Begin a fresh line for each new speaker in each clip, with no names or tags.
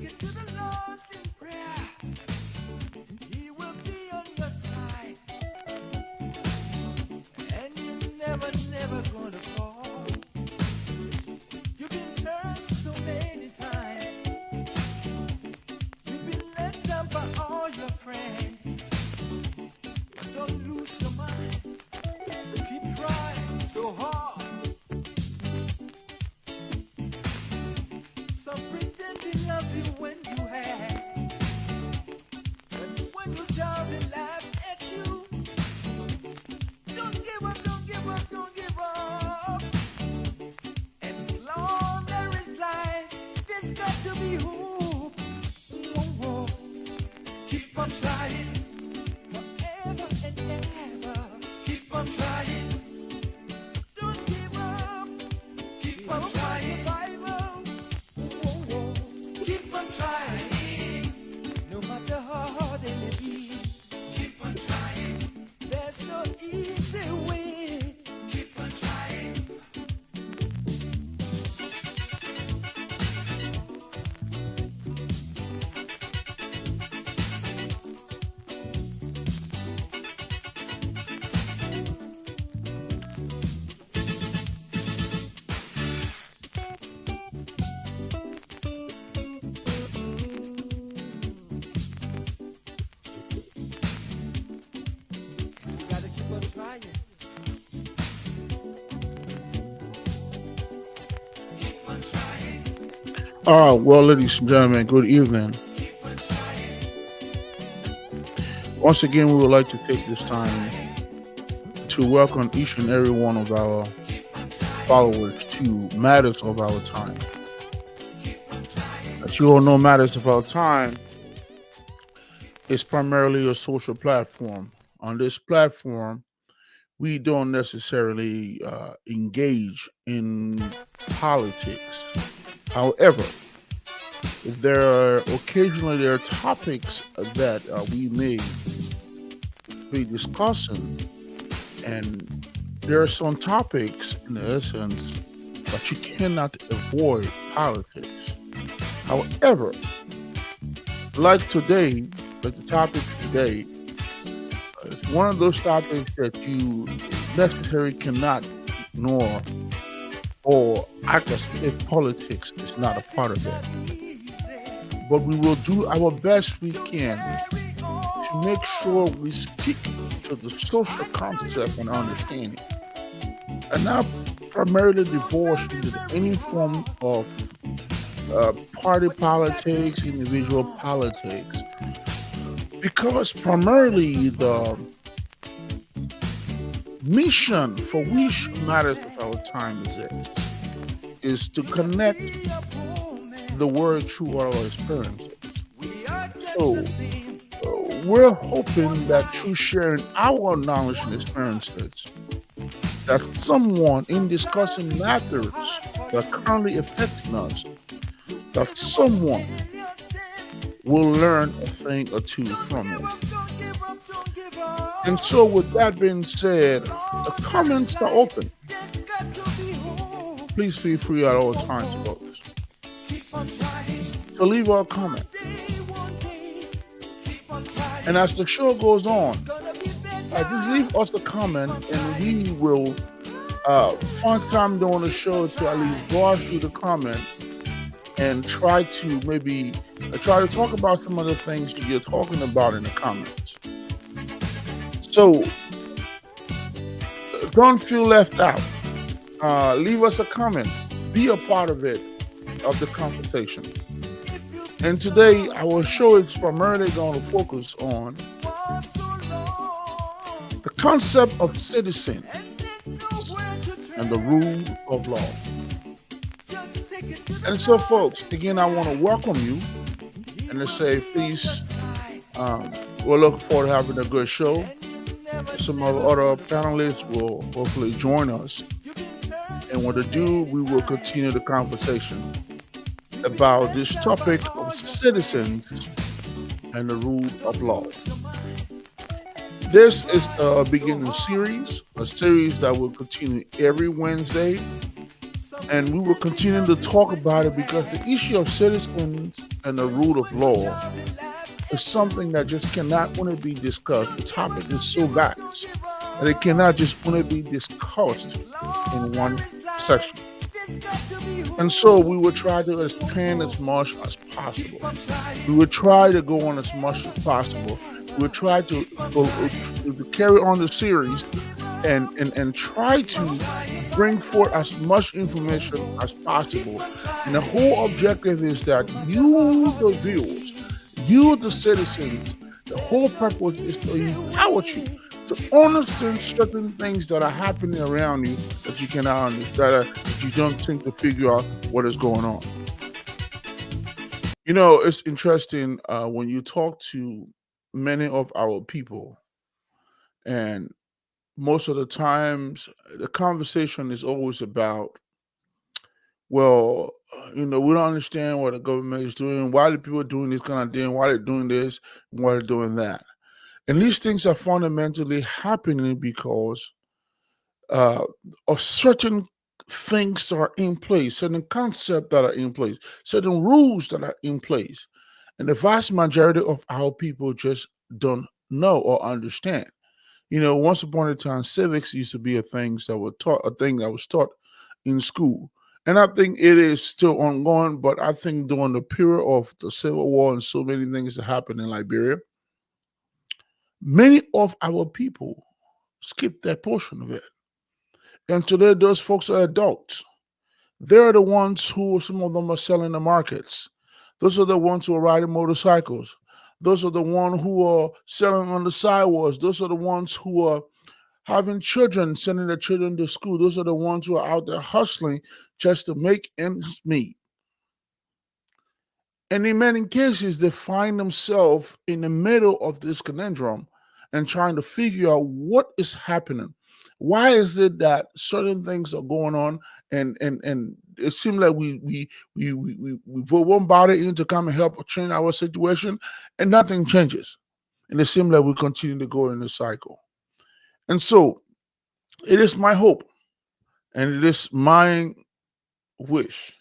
it to the Lord in prayer. He will be on your side, and you're never, never gonna fall. You've been hurt so many times. You've been let down by all your friends. Don't lose your mind. Keep trying so hard. Some pretend they love you when you have, but when you down they laugh at you. Don't give up, don't give up, don't give up. As long there is life, there's got to be hope. Whoa, whoa. Keep on trying forever and ever. Keep on trying. Don't give up. Keep on trying. Survival. Whoa, whoa. Keep on trying. No matter how hard it may be. Keep on trying. There's no easy way. Keep on trying. You gotta keep on trying. Keep on trying.
Well, ladies and gentlemen, good evening.
Keep on trying.
Once again, we would like to take this time to welcome each and every one of our followers to Matters of Our Time. As you all know, Matters of Our Time is primarily a social platform. On this platform, we don't necessarily engage in politics. However, there are topics that we may be discussing, and there are some topics in the essence that you cannot avoid politics. However, like today, like the topic today, it's one of those topics that you necessarily cannot ignore or act as if politics is not a part of it. But we will do our best we can to make sure we stick to the social concept and understanding, and not primarily divorce into any form of party politics, individual politics, because primarily the mission for which Matters of Our Time is to connect the world through our experiences. So we're hoping that through sharing our knowledge and experiences, that someone in discussing matters that are currently affecting us, that someone will learn a thing or two from it. And so with that being said, the comments are open. Please feel free at all times, folks, to leave a comment. And as the show goes on, just leave us a comment, and we will find time during the show to at least go through the comment and try to talk about some of the things that you're talking about in the comments. So don't feel left out. Leave us a comment. Be a part of it, of the conversation. And today, our show is primarily going to focus on the concept of citizen and the rule of law. And so, folks, again, I want to welcome you and to say, please, we're looking forward to having a good show. Some of the other panelists will hopefully join us. And what to do, we will continue the conversation about this topic of citizens and the rule of law. This is a beginning series, a series that will continue every Wednesday And we will continue to talk about it because the issue of citizens and the rule of law is something that just cannot only be discussed. The topic is so vast that it cannot just only be discussed in one section. And so we will try to expand as much as possible. We will try to go on as much as possible. We will try to carry on the series and try to bring forth as much information as possible. And the whole objective is that you, the viewers, you, the citizens, the whole purpose is to empower you to understand certain things that are happening around you that you cannot understand, that you don't think to figure out what is going on. You know, it's interesting when you talk to many of our people, and most of the times the conversation is always about, well, we don't understand what the government is doing. Why are people doing this kind of thing? Why they're doing this? Why they're doing that? And these things are fundamentally happening because uh, of certain things that are in place, certain concepts that are in place, certain rules that are in place. And the vast majority of our people just don't know or understand. Once upon a time, civics used to be a thing that was taught in school. And I think it is still ongoing, but I think during the period of the Civil War and so many things that happened in Liberia, many of our people skipped that portion of it. And today, those folks are adults. They're the ones who, some of them are selling the markets. Those are the ones who are riding motorcycles. Those are the ones who are selling on the sidewalks. Those are the ones who are having children, sending their children to school. Those are the ones who are out there hustling just to make ends meet. And in many cases, they find themselves in the middle of this conundrum and trying to figure out what is happening. Why is it that certain things are going on, and it seems like we bombarded in to come and help change our situation, and nothing changes, and it seems like we continue to go in the cycle. And so, it is my hope, and it is my wish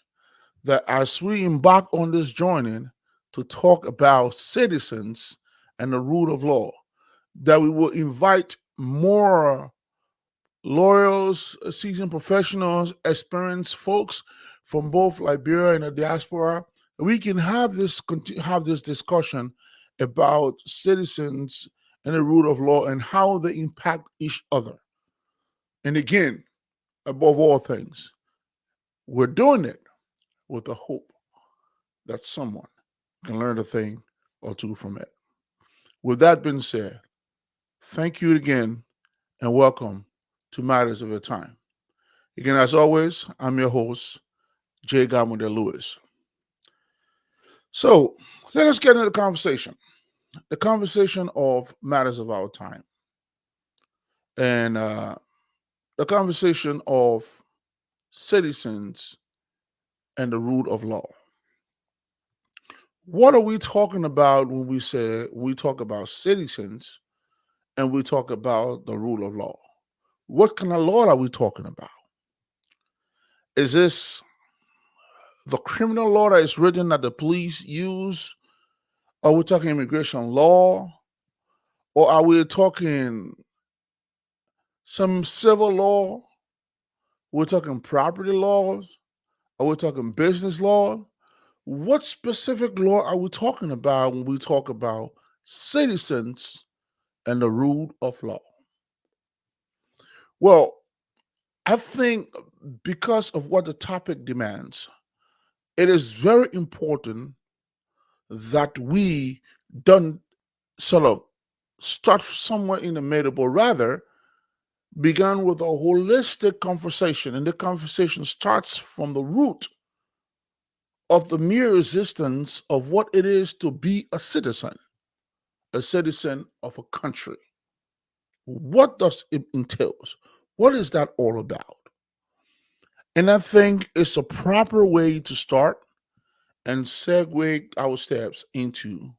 that as we embark on this journey to talk about citizens and the rule of law, that we will invite more lawyers, seasoned professionals, experienced folks from both Liberia and the diaspora. We can have this discussion about citizens and the rule of law and how they impact each other. And again, above all things, we're doing it with the hope that someone can learn a thing or two from it. With that being said, thank you again and welcome to Matters of Your Time. Again, as always, I'm your host, Jay Gamode Lewis. So let us get into the conversation of matters of our time, and the conversation of citizens and the rule of law. What are we talking about when we talk about citizens and we talk about the rule of law? What kind of law are we talking about? Is this the criminal law that is written that the police use? Are we talking immigration law? Or are we talking some civil law? We're talking property laws? Are we talking business law? What specific law are we talking about when we talk about citizens and the rule of law? Well, I think because of what the topic demands, it is very important that we don't sort of start somewhere in the middle, but rather began with a holistic conversation. And the conversation starts from the root of the mere existence of what it is to be a citizen of a country. What does it entails? What is that all about? And I think it's a proper way to start and segue our steps into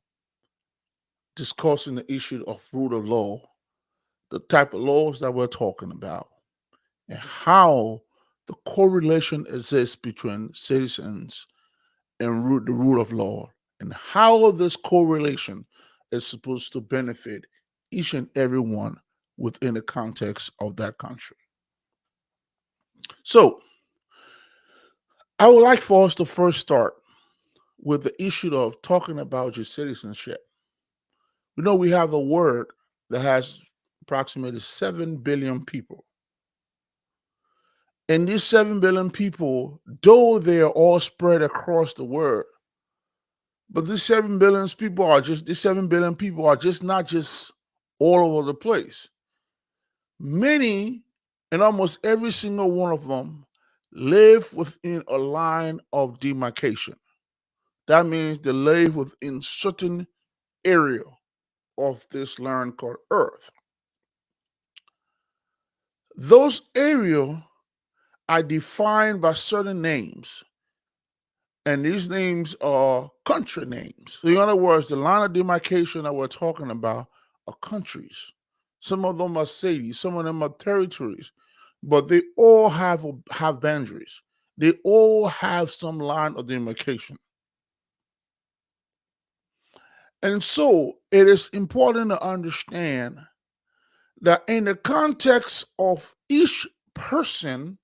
discussing the issue of rule of law, the type of laws that we're talking about, and how the correlation exists between citizens and the rule of law, and how this correlation is supposed to benefit each and every one within the context of that country. So, I would like for us to first start with the issue of talking about your citizenship. We know we have a world that has approximately 7 billion people. And these 7 billion people, though they are all spread across the world, but these 7 billion people are just not just all over the place. Many and almost every single one of them live within a line of demarcation. That means they live within certain area of this land called Earth. Those areas are defined by certain names, and these names are country names. So in other words, the line of demarcation that we're talking about are countries. Some of them are cities, some of them are territories, but they all have boundaries. They all have some line of demarcation. And so it is important to understand that in the context of each person,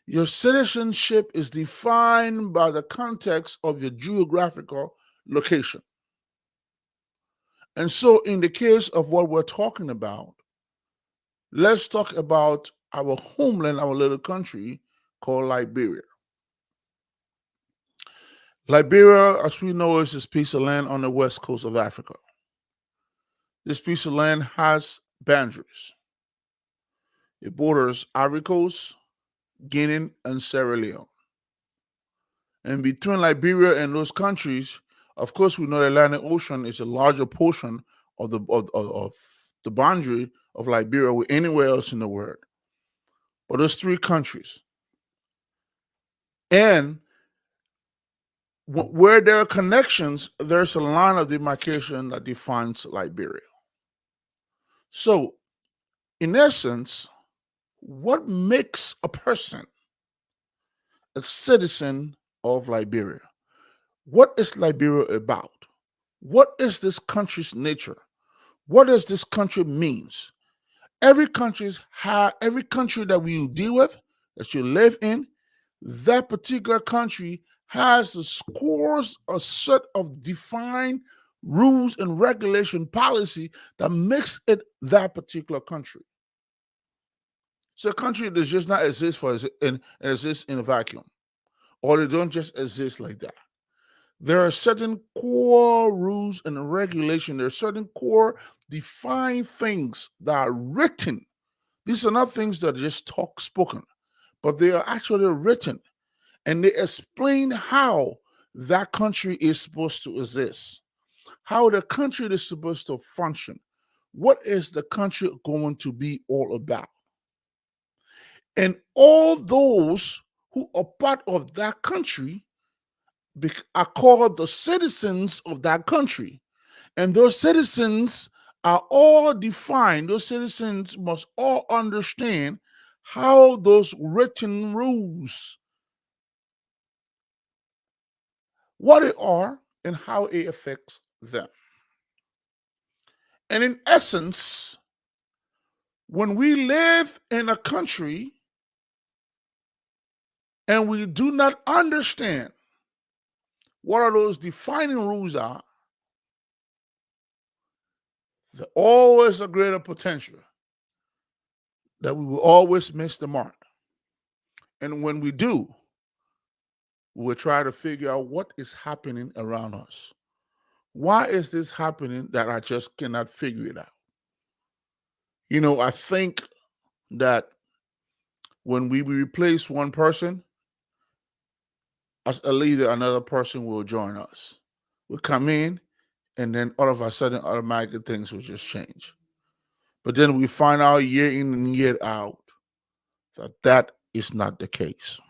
your citizenship is defined by the context of your geographical location. And so, in the case of what we're talking about, let's talk about our homeland, our little country called Liberia. Liberia, as we know, is this piece of land on the west coast of Africa. This piece of land has boundaries. It borders Ivory Coast, Guinea, and Sierra Leone. And between Liberia and those countries, of course, we know the Atlantic Ocean is a larger portion of of the boundary of Liberia with anywhere else in the world. But there's three countries. And where there are connections, there's a line of demarcation that defines Liberia. So, in essence, what makes a person a citizen of Liberia? What is Liberia about? What is this country's nature? What does this country means? Every country that we deal with, that you live in, that particular country has a set of defined rules and regulation policy that makes it that particular country. So a country does just not exist and exist in a vacuum, or they don't just exist like that. There are certain core rules and regulation. There are certain core defined things that are written. These are not things that are just spoken, but they are actually written, and they explain how that country is supposed to exist, how the country is supposed to function. What is the country going to be all about? And all those who are part of that country are called the citizens of that country. And those citizens are all defined. Those citizens must all understand how those written rules, what they are, and how it affects them. And in essence, when we live in a country and we do not understand what are those defining rules are, there's always a greater potential that we will always miss the mark. And when we do, we'll try to figure out what is happening around us. Why is this happening that I just cannot figure it out? I think that when we replace one person as a leader, another person will join us. We'll come in, and then all of a sudden, automatically things will just change. But then we find out year in and year out that is not the case.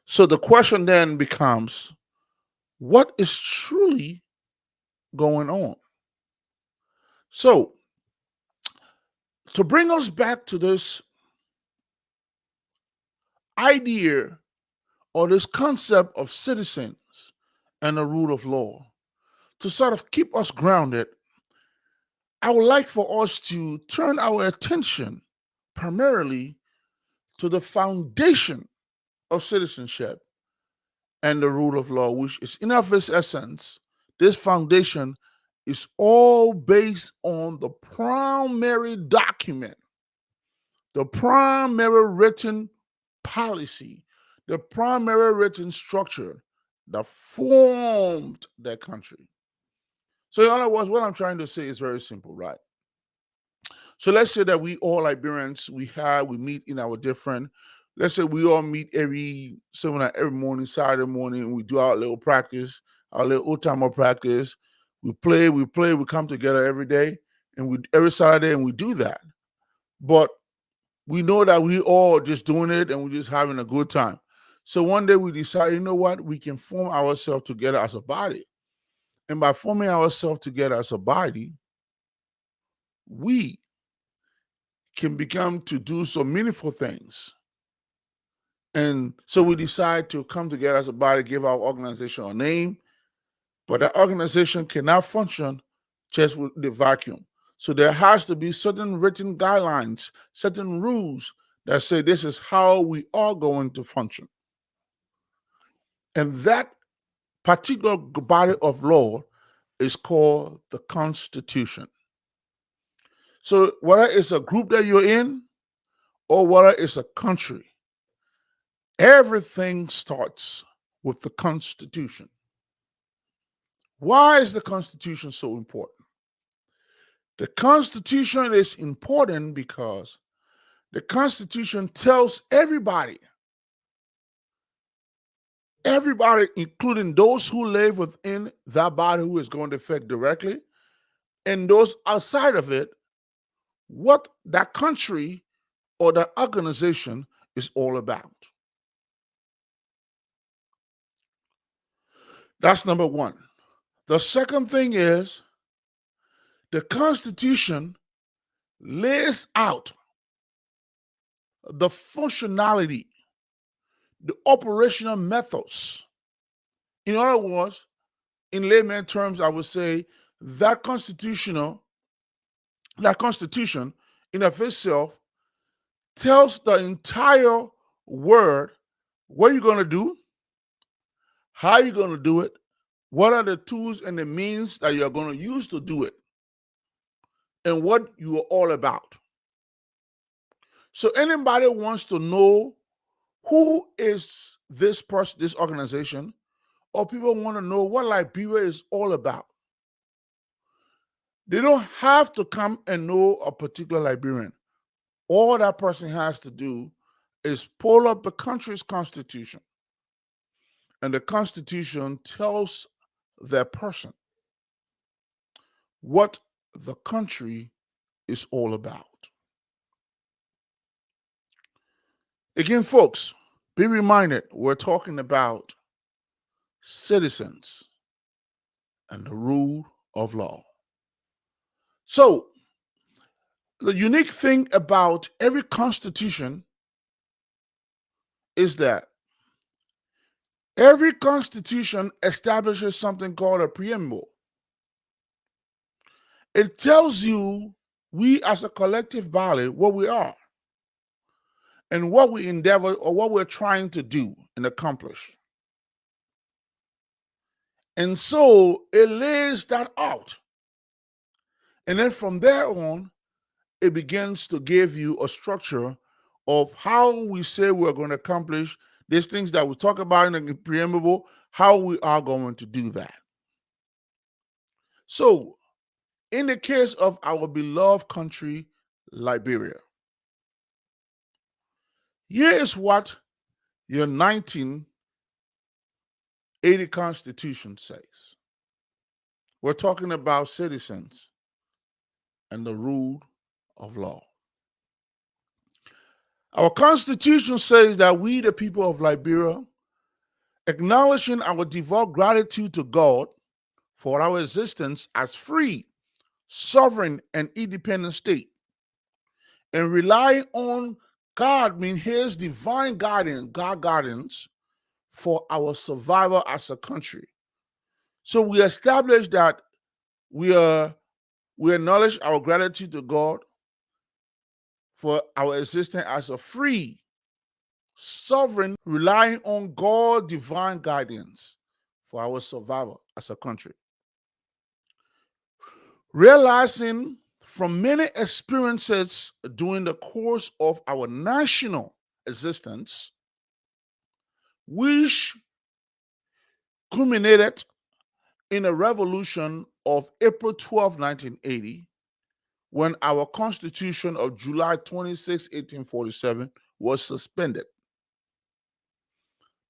So the question then becomes, what is truly going on? So, to bring us back to this idea or this concept of citizens and the rule of law, to sort of keep us grounded, I would like for us to turn our attention primarily to the foundation of citizenship and the rule of law, which is in of its essence, this foundation is all based on the primary document, the primary written policy, the primary written structure that formed that country. So, in other words, what I'm trying to say is very simple, right? So let's say that we all Liberians we meet in our different. Let's say we all meet every morning, Saturday morning, and we do our little practice, our little old timer practice. We come together every day, and we every Saturday, and we do that. But we know that we all just doing it, and we're just having a good time. So one day we decide, you know what, we can form ourselves together as a body, and by forming ourselves together as a body, we can become to do some meaningful things. And so we decide to come together as a body, give our organization a name, but that organization cannot function just with the vacuum. So there has to be certain written guidelines, certain rules that say this is how we are going to function. And that particular body of law is called the Constitution. So whether it's a group that you're in or whether it's a country, everything starts with the Constitution. Why is the Constitution so important? The Constitution is important because the Constitution tells everybody, including those who live within that body who is going to affect directly, and those outside of it, what that country or that organization is all about. That's number one. The second thing is the Constitution lays out the functionality, the operational methods. In other words, in layman terms, I would say that Constitution in of itself tells the entire world what you're going to do, how you're going to do it, what are the tools and the means that you're going to use to do it, and what you are all about. So anybody wants to know who is this person, this organization, or people want to know what Liberia is all about, they don't have to come and know a particular Liberian. All that person has to do is pull up the country's constitution. And the Constitution tells that person what the country is all about. Again, folks, be reminded we're talking about citizens and the rule of law. So, the unique thing about every constitution is that every constitution establishes something called a preamble. It tells you, we as a collective body, what we are and what we endeavor or what we're trying to do and accomplish. And so it lays that out. And then from there on, it begins to give you a structure of how we say we're going to accomplish these things that we talk about in the preamble, how we are going to do that. So, in the case of our beloved country, Liberia, here is what your 1980 Constitution says. We're talking about citizens and the rule of law. Our Constitution says that we, the people of Liberia, acknowledging our devout gratitude to God for our existence as free, sovereign, and independent state, and relying on God means his divine guidance, God guidance for our survival as a country. So we establish that we acknowledge our gratitude to God for our existence as a free, sovereign, relying on God's divine guidance for our survival as a country. Realizing from many experiences during the course of our national existence, which culminated in a revolution of April 12, 1980, when our Constitution of July 26, 1847 was suspended,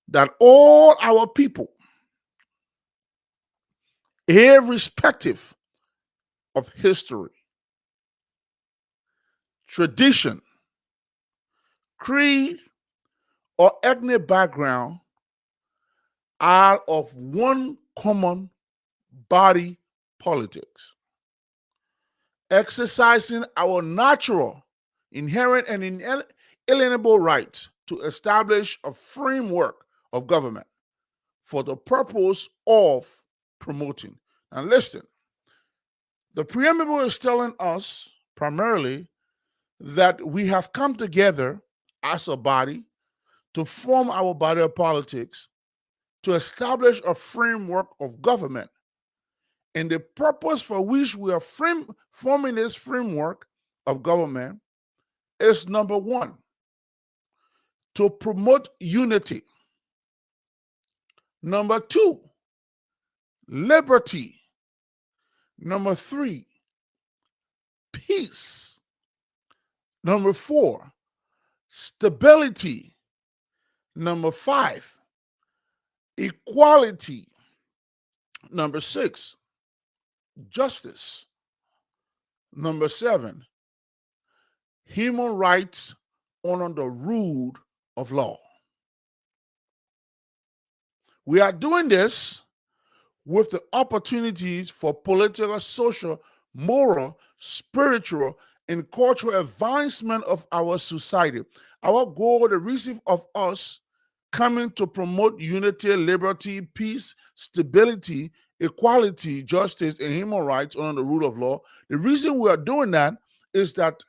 that all our people, irrespective of history, tradition, creed, or ethnic background, are of one common body politics, exercising our natural, inherent, and inalienable right to establish a framework of government for the purpose of promoting. Now, listen, the preamble is telling us primarily that we have come together as a body to form our body of politics to establish a framework of government. And the purpose for which we are forming this framework of government is number one, to promote unity. Number two, liberty. Number three, peace. Number four, stability. Number five, equality. Number six, justice. Number seven, human rights under the rule of law. We are doing this with the opportunities for political, social, moral, spiritual, and cultural advancement of our society. Our goal, the reason of us coming to promote unity, liberty, peace, stability, equality, justice, and human rights under the rule of law, the reason we are doing that is that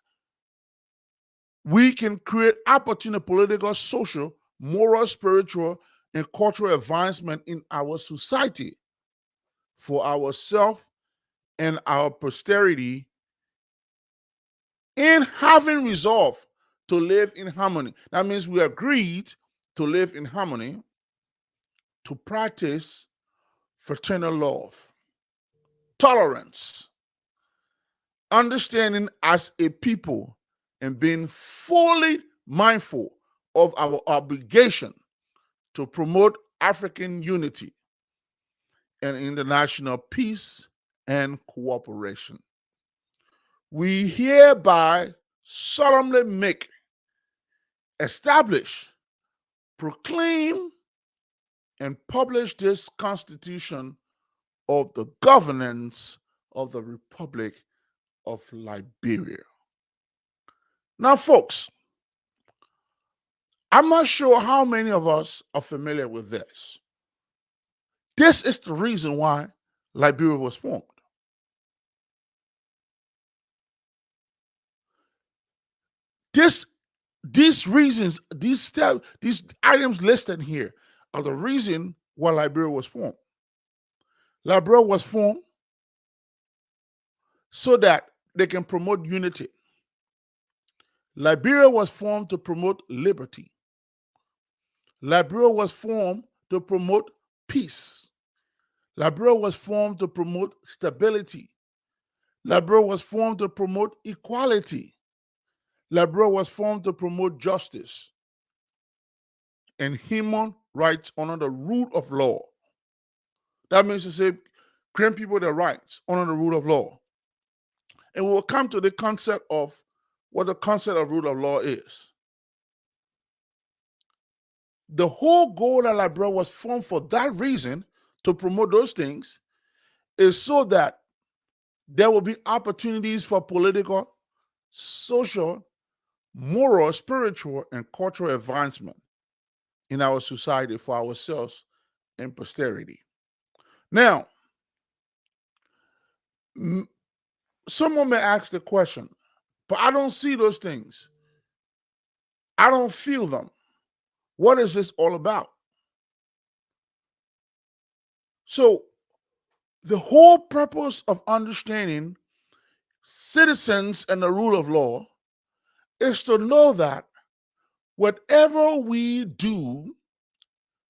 we can create opportunity, political, social, moral, spiritual, and cultural advancement in our society for ourselves and our posterity, in having resolved to live in harmony. That means we agreed to live in harmony, to practice fraternal love, tolerance, understanding as a people, and being fully mindful of our obligation to promote African unity and international peace and cooperation. We hereby solemnly make, establish, proclaim, and publish this Constitution of the governance of the Republic of Liberia. Now, folks, I'm not sure how many of us are familiar with this. This is the reason why Liberia was formed. These reasons, these items listed here are the reason why Liberia was formed. Liberia was formed so that they can promote unity. Liberia was formed to promote liberty. Liberia was formed to promote peace. Liberia was formed to promote stability. Liberia was formed to promote equality. Liberia was formed to promote justice and human rights under the rule of law. That means to say, grant people their rights under the rule of law. And we will come to the concept of what the concept of rule of law is. The whole goal that Liberia was formed for that reason, to promote those things, is so that there will be opportunities for political, social, moral, spiritual, and cultural advancement in our society for ourselves and posterity. Now, someone may ask the question, but I don't see those things. I don't feel them. What is this all about? So, the whole purpose of understanding citizens and the rule of law is to know that whatever we do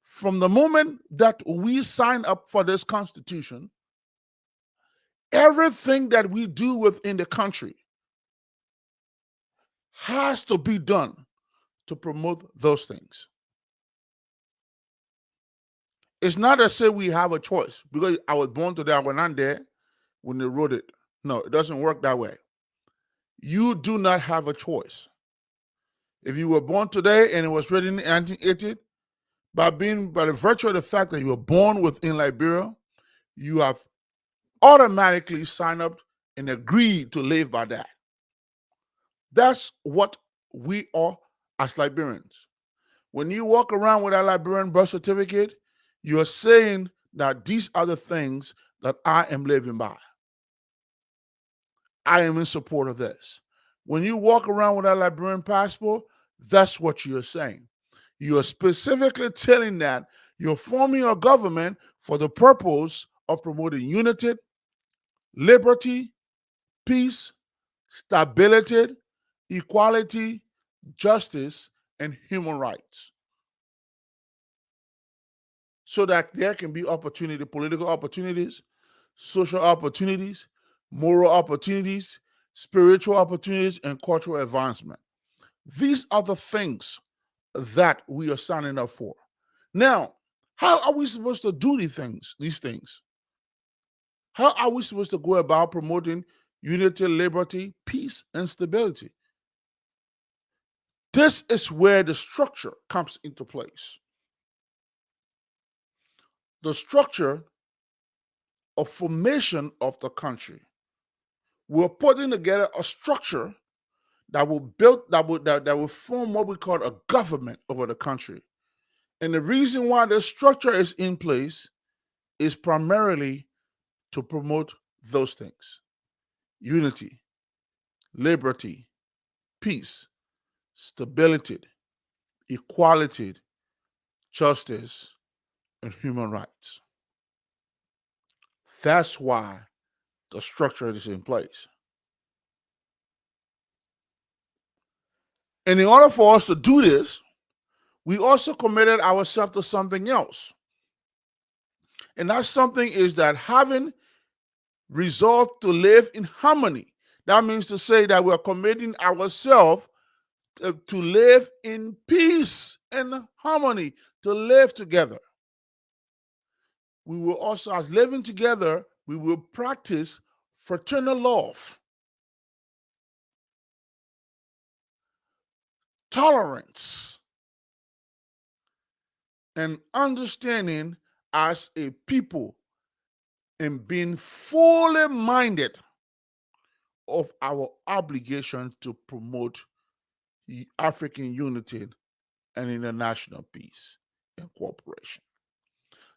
from the moment that we sign up for this Constitution, everything that we do within the country has to be done to promote those things. It's not as if we have a choice because I was born today, I was not there when they wrote it. No, it doesn't work that way. You do not have a choice. If you were born today and it was written in 1980, by the virtue of the fact that you were born within Liberia, you have automatically signed up and agreed to live by that. That's what we are as Liberians. When you walk around with a Liberian birth certificate, you're saying that these are the things that I am living by. I am in support of this. When you walk around with a Liberian passport, that's what you're saying. You're specifically telling that you're forming a government for the purpose of promoting unity, liberty, peace, stability, equality, justice, and human rights. So that there can be opportunity, political opportunities, social opportunities, moral opportunities, spiritual opportunities, and cultural advancement. These are the things that we are signing up for. Now, how are we supposed to do these things? How are we supposed to go about promoting unity, liberty, peace, and stability? This is where the structure comes into place. The structure of formation of the country. We're putting together a structure that will form what we call a government over the country. And the reason why the structure is in place is primarily to promote those things: unity, liberty, peace, stability, equality, justice, and human rights. That's why the structure is in place. And in order for us to do this, we also committed ourselves to something else. And that something is that having resolved to live in harmony, that means to say that we are committing ourselves to live in peace and harmony, to live together. We will also, as living together, we will practice fraternal love, tolerance, and understanding as a people, and being fully minded of our obligation to promote African unity and international peace and cooperation.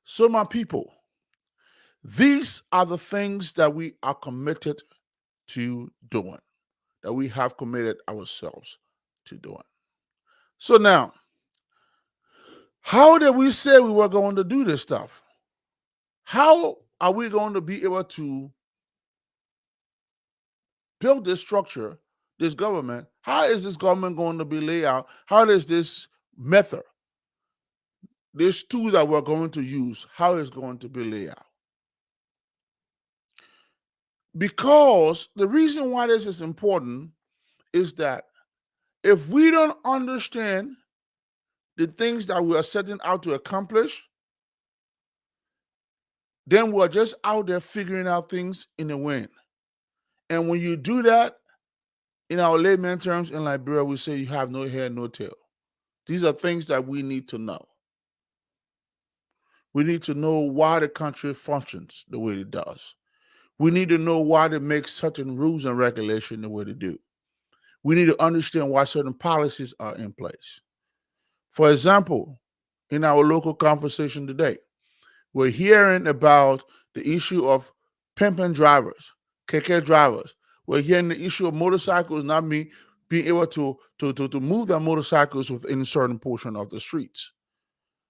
So, my people, these are the things that we are committed to doing, that we have committed ourselves to doing. So now, how did we say we were going to do this stuff? How are we going to be able to build this structure, this government? How is this government going to be laid out? How is this method, this tool that we're going to use, how is going to be laid out? Because the reason why this is important is that if we don't understand the things that we are setting out to accomplish, then we're just out there figuring out things in the wind. And when you do that, in our layman terms in Liberia, we say you have no hair, no tail. These are things that we need to know. We need to know why the country functions the way it does. We need to know why they make certain rules and regulations the way they do. we need to understand why certain policies are in place. For example, in our local conversation today, we're hearing about the issue of pimping drivers, KK drivers. We're hearing the issue of motorcycles not being able to move their motorcycles within a certain portion of the streets.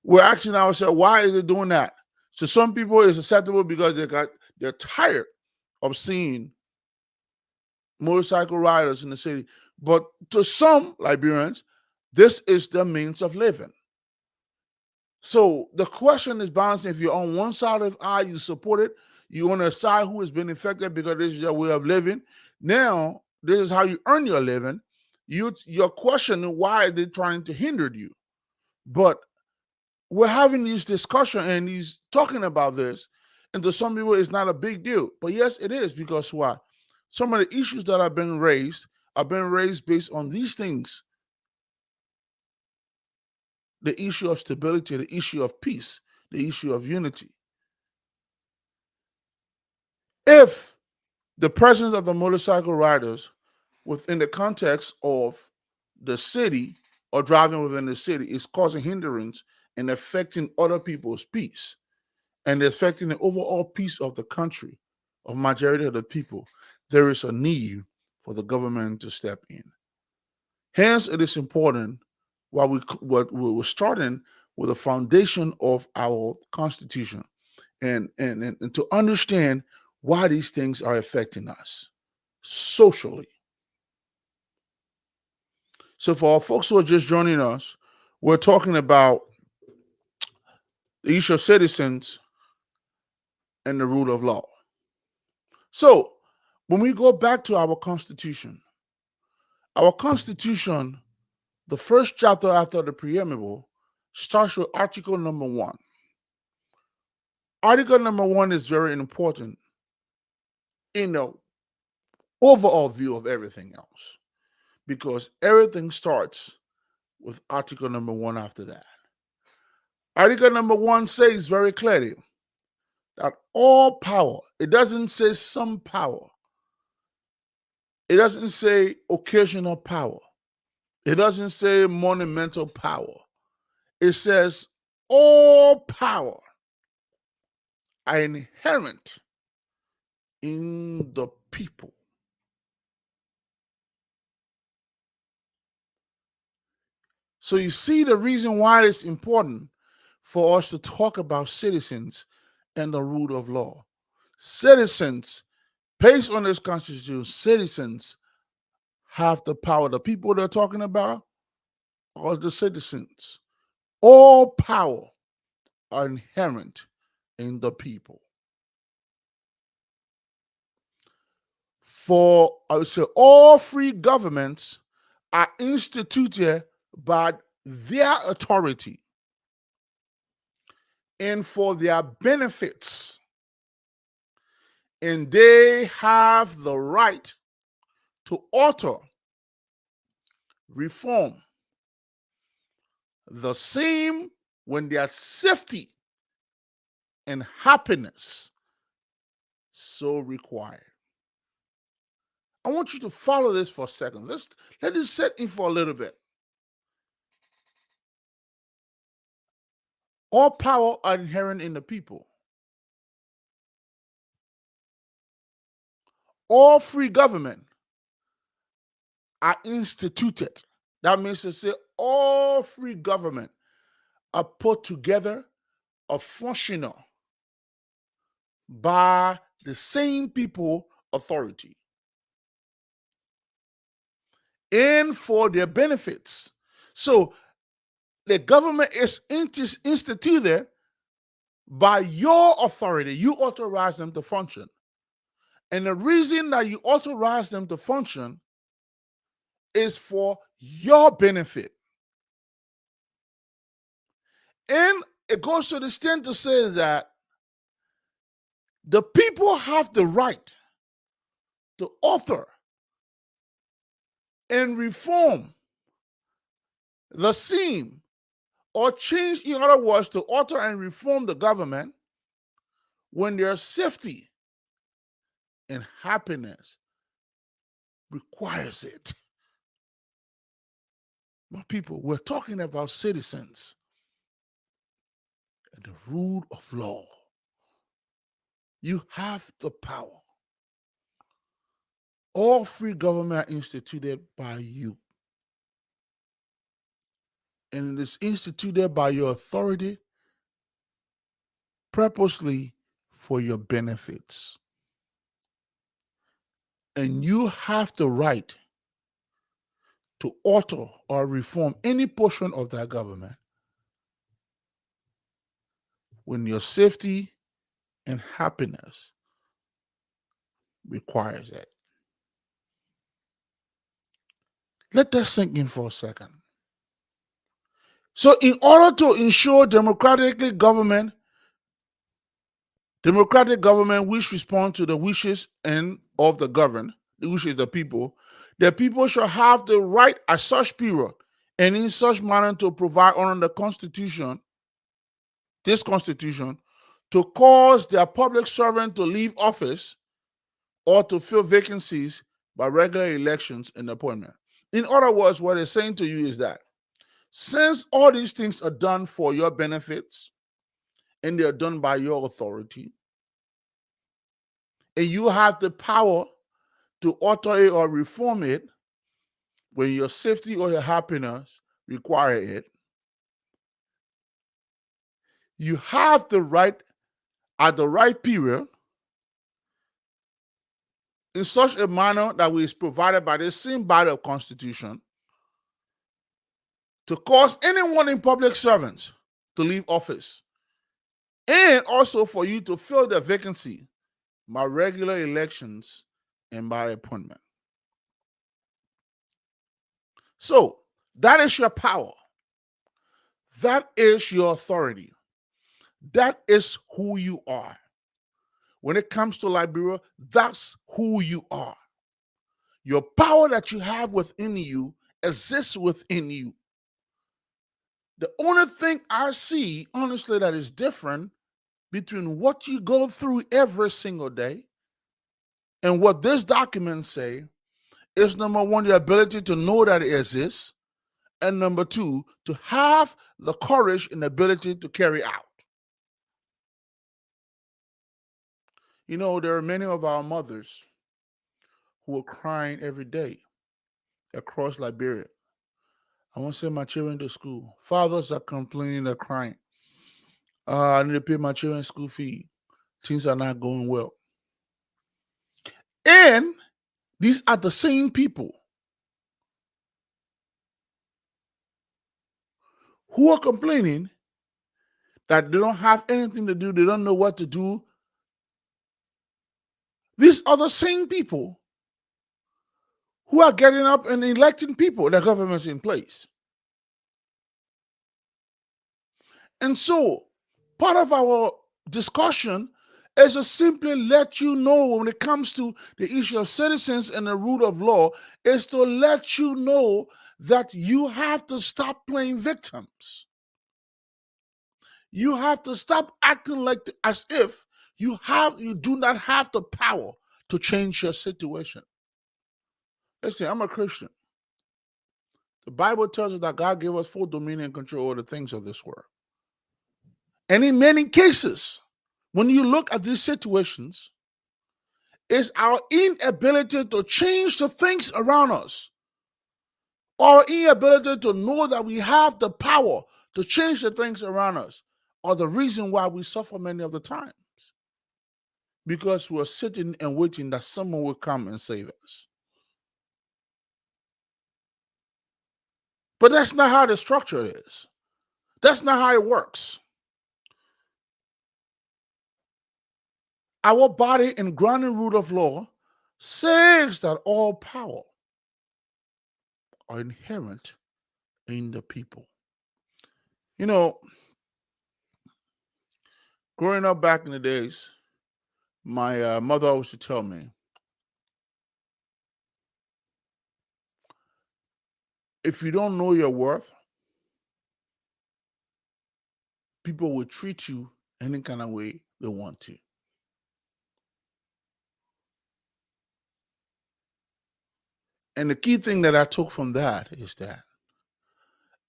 We're asking ourselves, why is it doing that? So some people it's acceptable because they're tired of seeing motorcycle riders in the city. But to some Liberians, this is their means of living. So the question is balancing. If you're on one side of the aisle, you support it. You're on a side who has been affected because this is your way of living. Now, this is how you earn your living. You're questioning why they're trying to hinder you. But we're having this discussion and he's talking about this. And to some people, it's not a big deal. But yes, it is, because why? Some of the issues that have been raised based on these things. The issue of stability, the issue of peace, the issue of unity. If the presence of the motorcycle riders within the context of the city or driving within the city is causing hindrance and affecting other people's peace and affecting the overall peace of the country, of majority of the people, there is a need for the government to step in. Hence, it is important while we're starting with the foundation of our Constitution and to understand why these things are affecting us socially. So for our folks who are just joining us, we're talking about the issue of citizens and the rule of law. So when we go back to our Constitution, the first chapter after the preamble, starts with Article number 1. Article number 1 is very important in the overall view of everything else, because everything starts with Article number 1 after that. Article number 1 says very clearly that all power, it doesn't say some power, it doesn't say occasional power, it doesn't say monumental power. It says all power are inherent in the people. So you see the reason why it's important for us to talk about citizens and the rule of law. Citizens, based on this Constitution, citizens have the power. The people they're talking about are the citizens. All power are inherent in the people. For, I would say, all free governments are instituted by their authority and for their benefits. And they have the right to alter, reform the same when their safety and happiness so require. I want you to follow this for a second. Let it set in for a little bit. All power are inherent in the people. All free government are instituted. That means to say all free government are put together or functional by the same people authority and for their benefits. So the government is instituted by your authority. You authorize them to function. And the reason that you authorize them to function is for your benefit. And it goes to the extent to say that the people have the right to author and reform the same or change, in other words, to alter and reform the government when their safety and happiness requires it. My people, we're talking about citizens and the rule of law. You have the power. All free government are instituted by you. And it is instituted by your authority purposely for your benefits. And you have the right to alter or reform any portion of that government when your safety and happiness requires it. Let that sink in for a second. So, in order to ensure democratic government which responds to the wishes of the governed, which is the people shall have the right at such period and in such manner to provide under the Constitution, this Constitution, to cause their public servant to leave office or to fill vacancies by regular elections and appointment. In other words, what it's saying to you is that since all these things are done for your benefits and they are done by your authority, and you have the power to alter it or reform it when your safety or your happiness require it, you have the right at the right period in such a manner that is provided by the same body of Constitution to cause anyone in public servants to leave office, and also for you to fill the vacancy by regular elections and by appointment. So that is your power. That is your authority. That is who you are. When it comes to Liberia, that's who you are. Your power that you have within you exists within you. The only thing I see, honestly, that is different between what you go through every single day and what this document say is, number one, the ability to know that it exists, and number two, to have the courage and ability to carry out. You know, there are many of our mothers who are crying every day across Liberia. I want to send my children to school. Fathers are complaining, they're crying. I need to pay my children's school fee. Things are not going well. And these are the same people who are complaining that they don't have anything to do, they don't know what to do. These are the same people who are getting up and electing people, the government's in place. And so, part of our discussion is to simply let you know when it comes to the issue of citizens and the rule of law, is to let you know that you have to stop playing victims. You have to stop acting like as if you do not have the power to change your situation. Listen, I'm a Christian. The Bible tells us that God gave us full dominion and control over the things of this world. And in many cases, when you look at these situations, it's our inability to change the things around us, our inability to know that we have the power to change the things around us, are the reason why we suffer many of the times. Because we're sitting and waiting that someone will come and save us. But that's not how the structure is. That's not how it works. Our body and grounding rule of law says that all power are inherent in the people. You know, growing up back in the days, my mother always used to tell me, if you don't know your worth, people will treat you any kind of way they want to. And the key thing that I took from that is that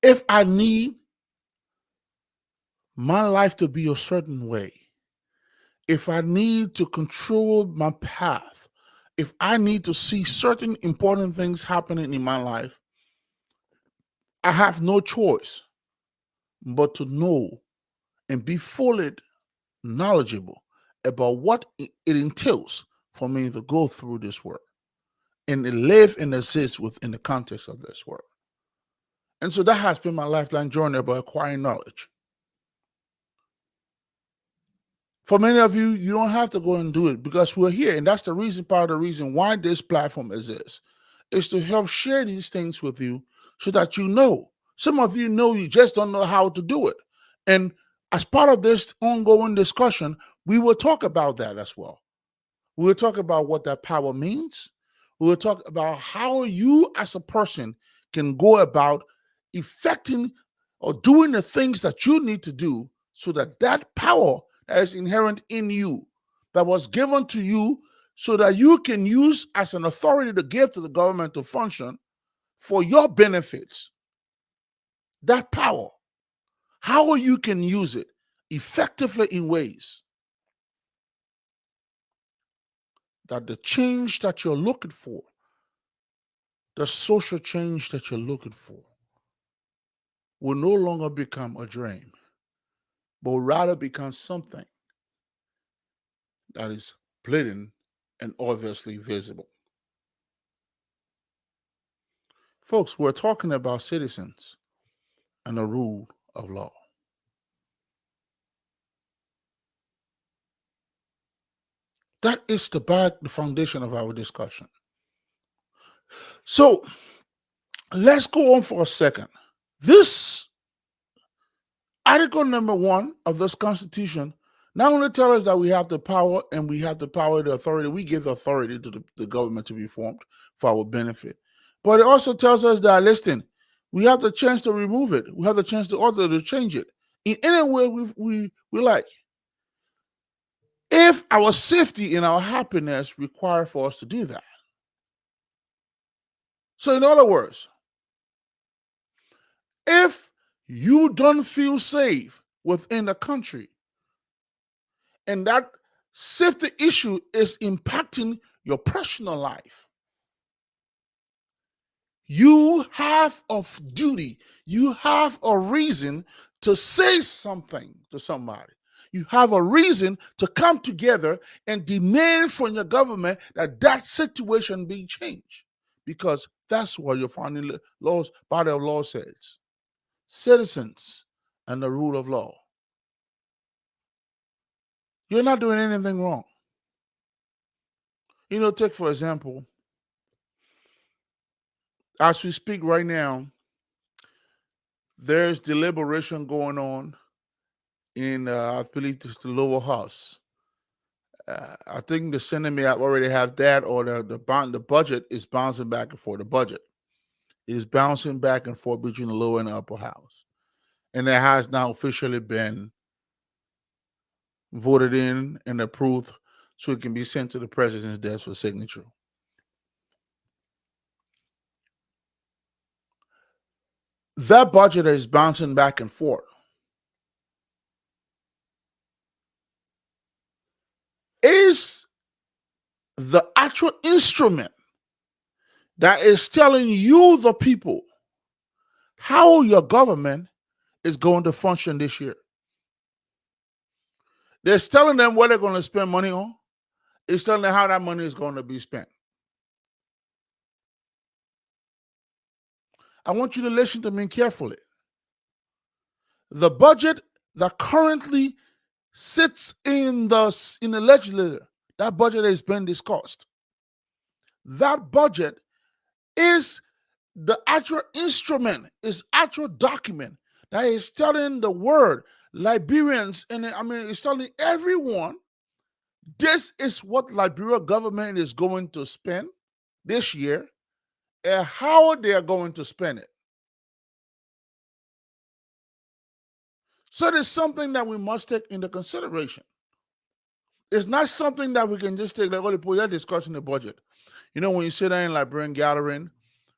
If I need my life to be a certain way, if I need to control my path, if I need to see certain important things happening in my life, I have no choice but to know and be fully knowledgeable about what it entails for me to go through this work and to live and exist within the context of this work. And so that has been my lifelong journey about acquiring knowledge. For many of you, you don't have to go and do it because we're here. And that's the reason, part of the reason why this platform exists, is to help share these things with you so that you know. Some of you know, you just don't know how to do it. And as part of this ongoing discussion, we will talk about that as well. We'll talk about what that power means. We'll talk about how you as a person can go about effecting or doing the things that you need to do so that that power that is inherent in you, that was given to you so that you can use as an authority to give to the government to function for your benefits, that power, how you can use it effectively in ways that the change that you're looking for, the social change that you're looking for, will no longer become a dream, but will rather become something that is blatant and obviously visible. Folks, we're talking about citizens and the rule of law. That is the foundation of our discussion. So let's go on for a second. This Article number 1 of this Constitution not only tells us that we have the power and we have the power, the authority, we give the authority to the government to be formed for our benefit, but it also tells us that, listen, we have the chance to remove it. We have the chance to order to change it in any way we like. If our safety and our happiness require for us to do that. So in other words, if you don't feel safe within the country and that safety issue is impacting your personal life, you have a duty, you have a reason to say something to somebody. You have a reason to come together and demand from your government that that situation be changed, because that's what your founding laws, body of law says. Citizens and the rule of law. You're not doing anything wrong. You know, take for example, as we speak right now, there's deliberation going on in, I believe, it's the lower house. I think the Senate may already have that, or the budget is bouncing back and forth. The budget is bouncing back and forth between the lower and the upper house, and it has now officially been voted in and approved, so it can be sent to the president's desk for signature. That budget is bouncing back and forth. Is the actual instrument that is telling you, the people, how your government is going to function this year. They're telling them what they're going to spend money on. It's telling them how that money is going to be spent. I want you to listen to me carefully. The budget that currently sits in the legislature, that budget has been discussed. That budget is the actual instrument, is actual document that is telling the world, Liberians, and it's telling everyone, this is what Liberia government is going to spend this year and how they are going to spend it. So there's something that we must take into consideration. It's not something that we can just take, like, oh, you're discussing the budget. You know, when you sit there in Liberian gathering,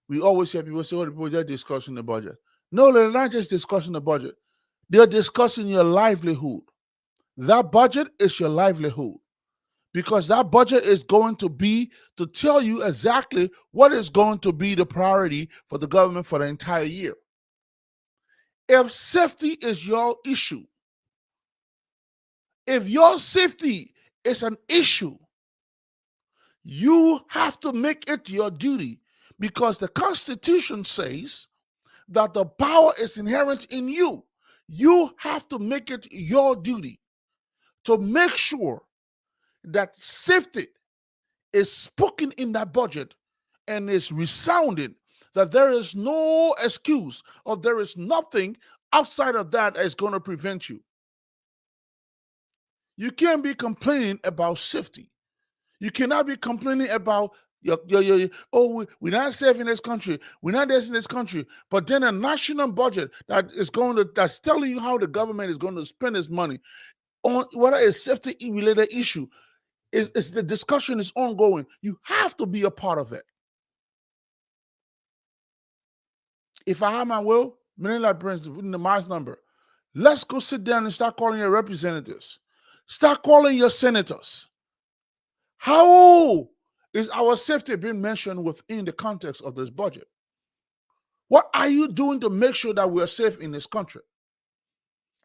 we always hear people say, oh, you're discussing the budget. No, they're not just discussing the budget. They're discussing your livelihood. That budget is your livelihood because that budget is going to be to tell you exactly what is going to be the priority for the government for the entire year. If safety is your issue, if your safety is an issue, you have to make it your duty because the Constitution says that the power is inherent in you. You have to make it your duty to make sure that safety is spoken in that budget and is resounding, that there is no excuse or there is nothing outside of that that is going to prevent you. You can't be complaining about safety. You cannot be complaining about we're not safe in this country, we're not this in this country, but then a national budget that's telling you how the government is going to spend its money on whether it's safety related issue. Is the discussion is ongoing. You have to be a part of it. If I have my will, Manila Prince, in the Mars number, let's go sit down and start calling your representatives. Start calling your senators. How is our safety being mentioned within the context of this budget? What are you doing to make sure that we're safe in this country?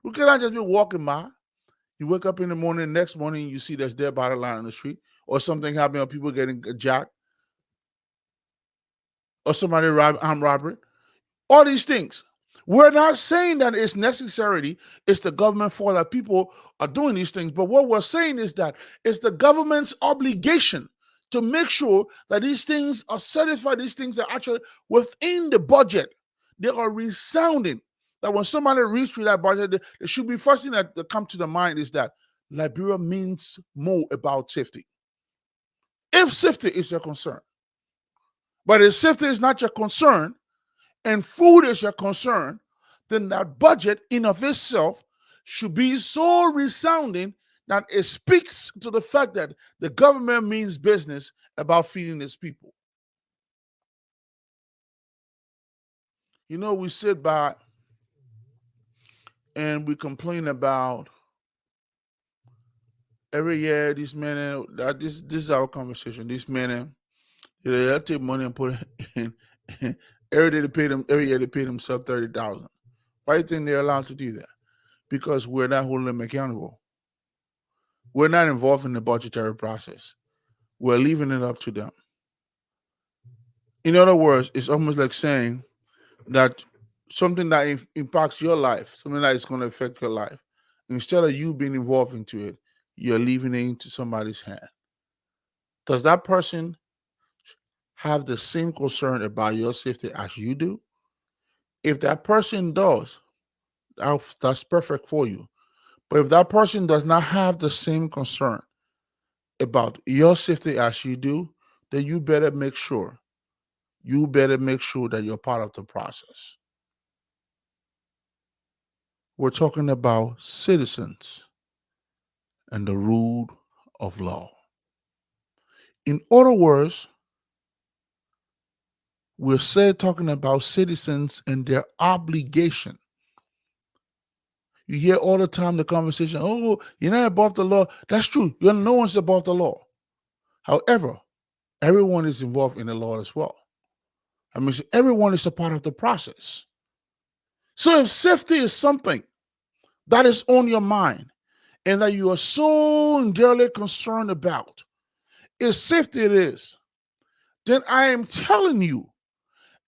We cannot just be walking by. You wake up in the morning, next morning, you see there's dead body lying on the street, or something happening, or people getting jacked, or somebody armed robbery. All these things. We're not saying that it's necessarily it's the government fault that people are doing these things, but what we're saying is that it's the government's obligation to make sure that these things are satisfied, these things are actually within the budget. They are resounding. That when somebody reads through that budget, it should be first thing that come to the mind is that Liberia means more about safety. If safety is your concern, but if safety is not your concern, and food is your concern, then that budget in of itself should be so resounding that it speaks to the fact that the government means business about feeding its people. You know, we sit by and we complain about every year these men this is our conversation. These men they take money and put it in. Every year they pay themselves 30,000. Why do you think they're allowed to do that? Because we're not holding them accountable. We're not involved in the budgetary process. We're leaving it up to them. In other words, it's almost like saying that something that impacts your life, something that is going to affect your life, instead of you being involved into it, you're leaving it into somebody's hand. Does that person have the same concern about your safety as you do? If that person does, that's perfect for you. But if that person does not have the same concern about your safety as you do, then you better make sure that you're part of the process. We're talking about citizens and the rule of law. In other words, we're talking about citizens and their obligation. You hear all the time the conversation, oh, you're not above the law. That's true. No one's above the law. However, everyone is involved in the law as well. I mean, everyone is a part of the process. So if safety is something that is on your mind and that you are so dearly concerned about, if safety it is, then I am telling you,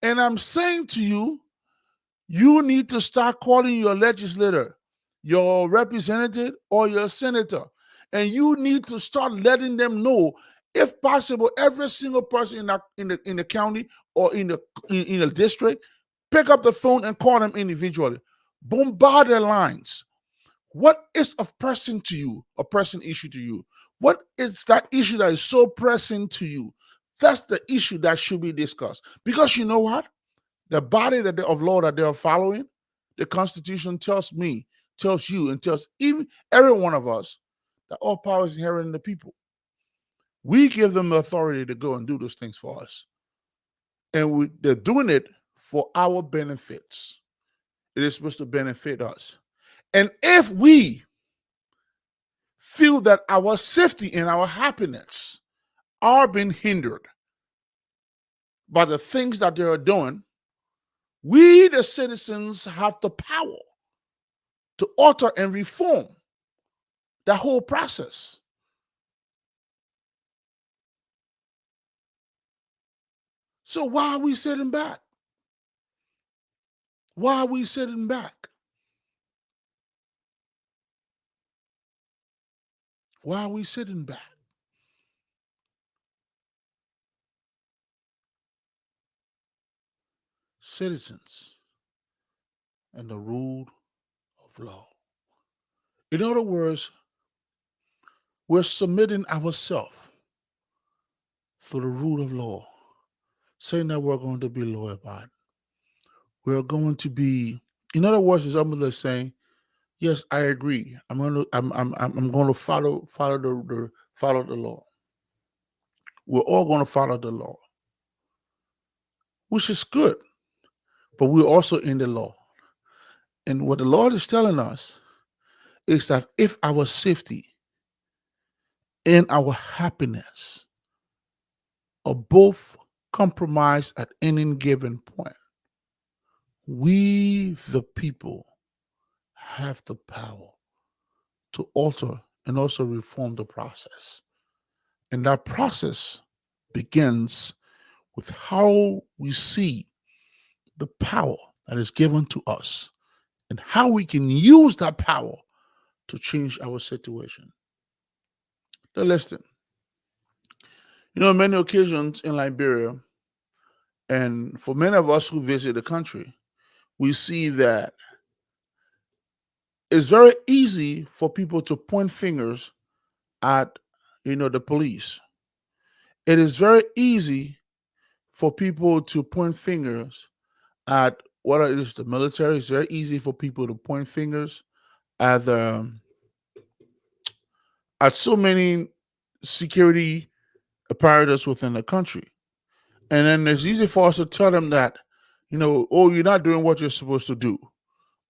and I'm saying to you, you need to start calling your legislator, your representative, or your senator, and you need to start letting them know, if possible, every single person in the county or in the district, pick up the phone and call them individually. Bombard their lines. What is a pressing issue to you? What is that issue that is so pressing to you? That's the issue that should be discussed. Because you know what? The body of law that they are following, the Constitution tells me, tells you, and tells even every one of us that all power is inherent in the people. We give them the authority to go and do those things for us. And they're doing it for our benefits. It is supposed to benefit us. And if we feel that our safety and our happiness are being hindered by the things that they are doing, we, the citizens, have the power to alter and reform the whole process. So why are we sitting back? Why are we sitting back? Why are we sitting back? Citizens and the rule of law. In other words, we're submitting ourselves to the rule of law, saying that we're going to be law abiding. We're going to be, in other words, it's almost saying, yes, I agree. I'm going to follow the law. We're all going to follow the law, which is good, but we're also in the law. And what the Lord is telling us is that if our safety and our happiness are both compromised at any given point, we, the people, have the power to alter and also reform the process. And that process begins with how we see the power that is given to us and how we can use that power to change our situation. Now, listen, many occasions in Liberia, and for many of us who visit the country, we see that it's very easy for people to point fingers at, the police. It is very easy for people to point fingers at whether it is the military. It's very easy for people to point fingers at at so many security apparatus within the country. And then it's easy for us to tell them that, oh, you're not doing what you're supposed to do,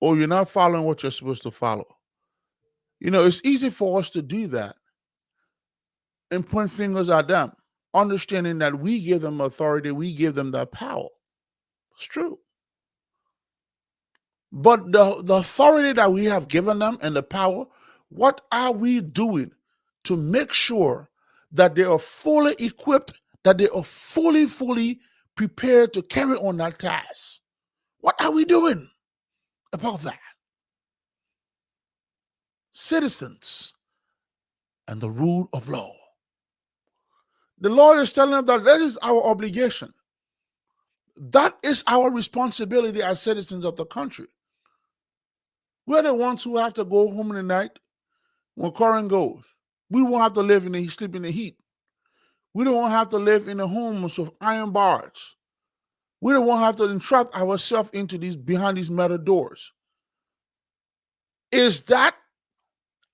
or you're not following what you're supposed to follow. It's easy for us to do that and point fingers at them, understanding that we give them authority, we give them that power. It's true. But the authority that we have given them and the power, what are we doing to make sure that they are fully equipped, that they are fully prepared to carry on that task? What are we doing about that? Citizens and the rule of law. The Lord is telling us that this is our obligation. That is our responsibility as citizens of the country. We're the ones who have to go home in the night when current goes. We won't have to sleep in the heat. We don't have to live in the homes with iron bars. We don't want to have to entrap ourselves behind these metal doors. Is that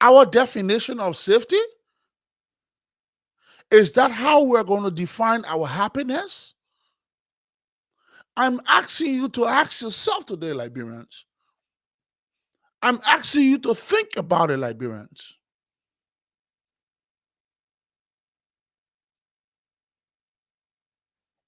our definition of safety? Is that how we're going to define our happiness? I'm asking you to ask yourself today, Liberians. I'm asking you to think about it, Liberians.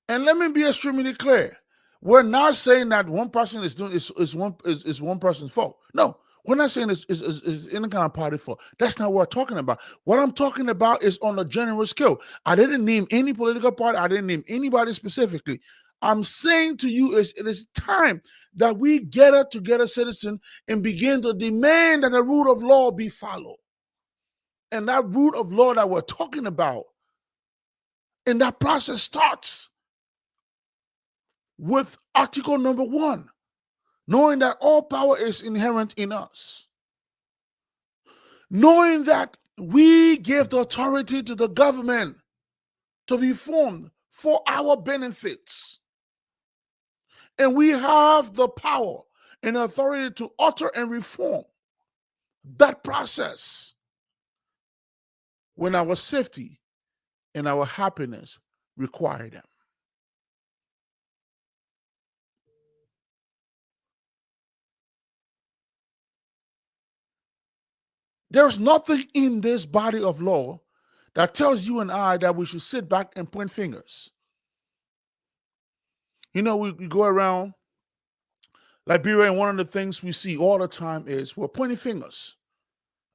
And let me be extremely clear. We're not saying that one person is doing is one person's fault. No, we're not saying it's any kind of party fault. That's not what we're talking about. What I'm talking about is on a general scale. I didn't name any political party. I didn't name anybody specifically. I'm saying to you it is time that we gather together, citizens, and begin to demand that the rule of law be followed. And that rule of law that we're talking about, and that process starts with article number 1, knowing that all power is inherent in us. Knowing that we give the authority to the government to be formed for our benefits. And we have the power and authority to alter and reform that process when our safety and our happiness require them. There's nothing in this body of law that tells you and I that we should sit back and point fingers. We go around Liberia, and one of the things we see all the time is we're pointing fingers.